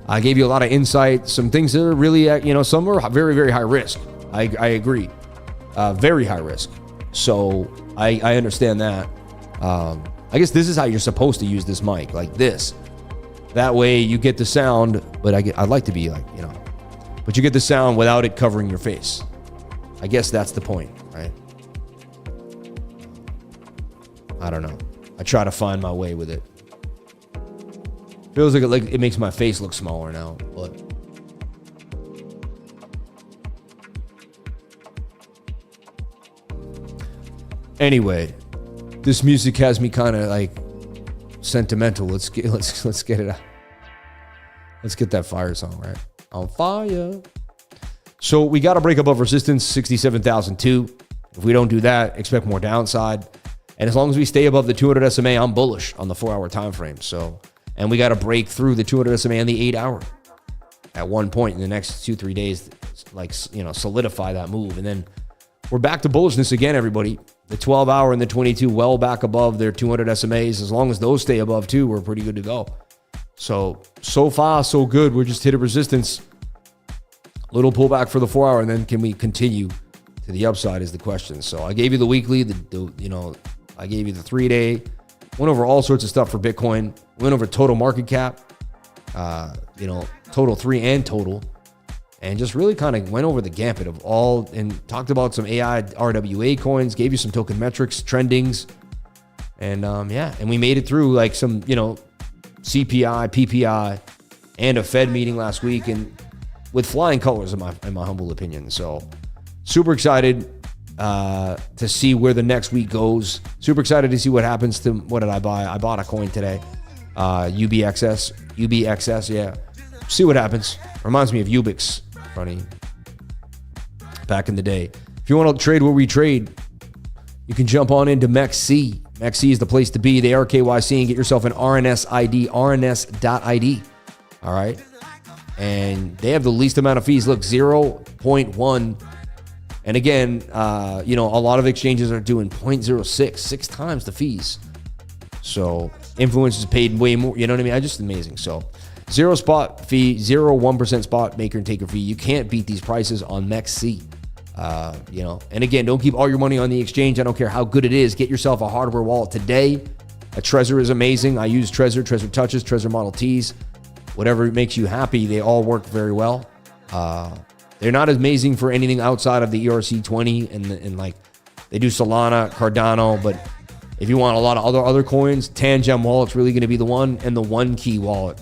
I gave you a lot of insight. Some things that are really, some are very, very high risk. I agree. Very high risk. So I understand that. I guess this is how you're supposed to use this mic, like this. That way you get the sound, but I'd like to be but you get the sound without it covering your face. I guess that's the point, right? I don't know. I try to find my way with it. Feels like it makes my face look smaller now, but anyway, this music has me kind of sentimental. Let's get it out. Let's get that fire song, right? On fire. So we got to break above resistance 67,002. If we don't do that, expect more downside. And as long as we stay above the 200 SMA, I'm bullish on the 4-hour time frame. So, and we got to break through the 200 SMA and the 8-hour at one point in the next 2-3 days, solidify that move. And then we're back to bullishness again, everybody. The 12-hour and the 22 well back above their 200 SMAs. As long as those stay above too, we're pretty good to go. So far, so good. We're just hit a resistance. Little pullback for the 4-hour, and then can we continue to the upside is the question. So I gave you the weekly, I gave you the 3-day. Went over all sorts of stuff for Bitcoin. Went over total market cap, total 3 and total. And just really kind of went over the gambit of all and talked about some AI RWA coins, gave you some token metrics, trendings. And and we made it through some, CPI, PPI, and a Fed meeting last week, and with flying colors in my humble opinion. So super excited to see where the next week goes. Super excited to see what happens to, what did I buy? I bought a coin today. UBXS, yeah. See what happens. Reminds me of UBIX. Funny. Back in the day. If you want to trade where we trade, you can jump on into MAZZE. MAZZE is the place to be. They are KYC and get yourself an RNS ID, RNS.ID. All right. And they have the least amount of fees. Look, 0.1. And again, a lot of exchanges are doing 0.06, 6 times the fees. So influencers paid way more. You know what I mean? Just amazing. So 0 spot fee, 1% spot maker and taker fee. You can't beat these prices on MAZZE. And again, don't keep all your money on the exchange. I don't care how good it is. Get yourself a hardware wallet today. A Trezor is amazing. I use Trezor Touches, Trezor Model Ts. Whatever makes you happy, they all work very well. They're not amazing for anything outside of the ERC20 and they do Solana, Cardano, but if you want a lot of other coins, Tangem wallet's really going to be the one, and the One Key wallet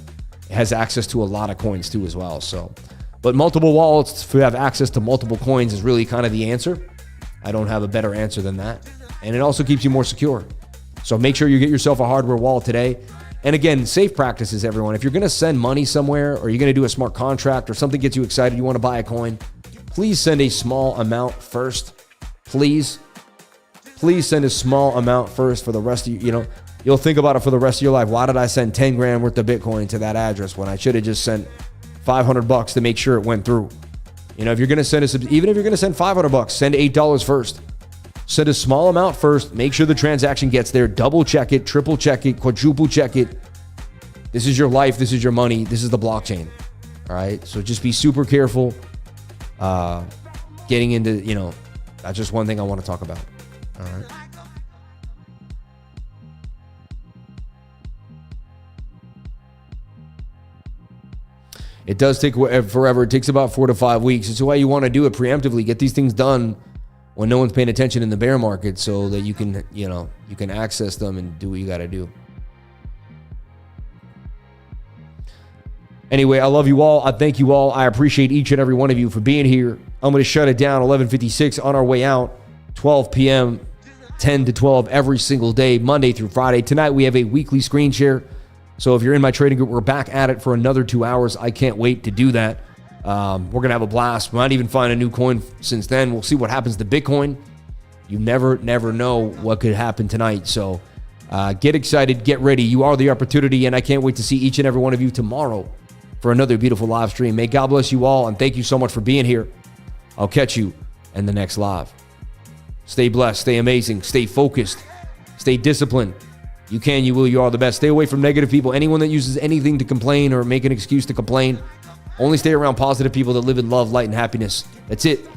has access to a lot of coins too as well. So, but multiple wallets to have access to multiple coins is really kind of the answer. I don't have a better answer than that. And it also keeps you more secure. So make sure you get yourself a hardware wallet today. And again, safe practices, everyone. If you're going to send money somewhere, or you're going to do a smart contract, or something gets you excited, you want to buy a coin, please send a small amount first. Please send a small amount first for the rest of you. You'll think about it for the rest of your life. Why did I send 10 grand worth of Bitcoin to that address when I should have just sent $500 to make sure it went through? If you're going to send even if you're going to send $500, send $8 first. Send a small amount first. Make sure the transaction gets there. Double check it, triple check it, quadruple check it. This is your life. This is your money. This is the blockchain. All right. So just be super careful. Getting into, that's just one thing I want to talk about. All right. It does take forever. It takes about 4 to 5 weeks. It's why you want to do it preemptively. Get these things done when no one's paying attention in the bear market so that you can, you can access them and do what you got to do. Anyway, I love you all. I thank you all. I appreciate each and every one of you for being here. I'm going to shut it down 11:56 on our way out, 12 p.m., 10 to 12 every single day, Monday through Friday. Tonight, we have a weekly screen share. So if you're in my trading group, we're back at it for another 2 hours. I can't wait to do that. We're going to have a blast. We might even find a new coin since then. We'll see what happens to Bitcoin. You never know what could happen tonight. So get excited, get ready. You are the opportunity, and I can't wait to see each and every one of you tomorrow for another beautiful live stream. May God bless you all, and thank you so much for being here. I'll catch you in the next live. Stay blessed, stay amazing, stay focused, stay disciplined. You can, you will, you are the best. Stay away from negative people. Anyone that uses anything to complain or make an excuse to complain. Only stay around positive people that live in love, light, and happiness. That's it.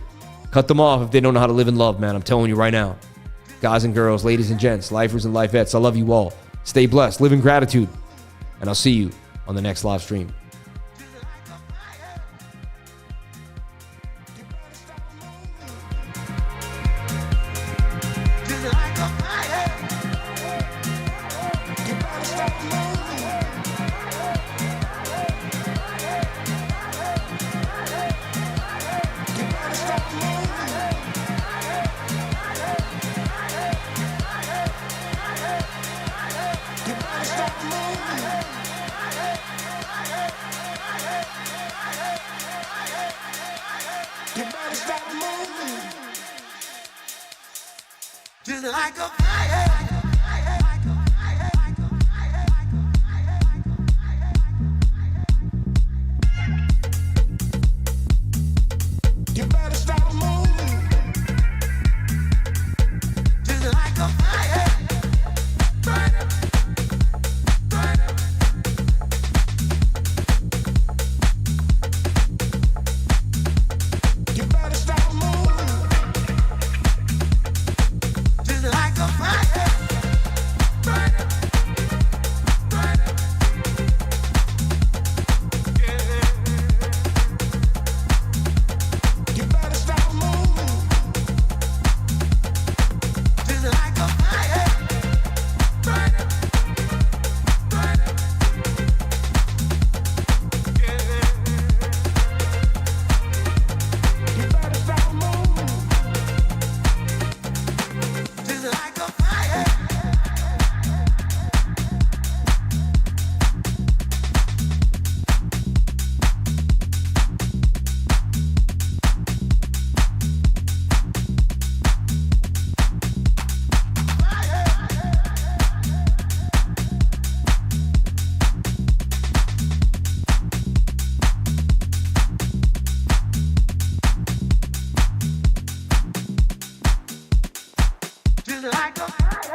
Cut them off if they don't know how to live in love, man. I'm telling you right now. Guys and girls, ladies and gents, lifers and lifettes, I love you all. Stay blessed, live in gratitude, and I'll see you on the next live stream. Just like a fire. You better stop moving. Just like a fire. Burn it. Burn it. You better stop moving. Just like a fire. Burn it. Burn it. Yeah. You better stop moving. Just like a fire. Burn it. Burn it. Yeah. You better stop moving. Just like a fire. Just like a fire.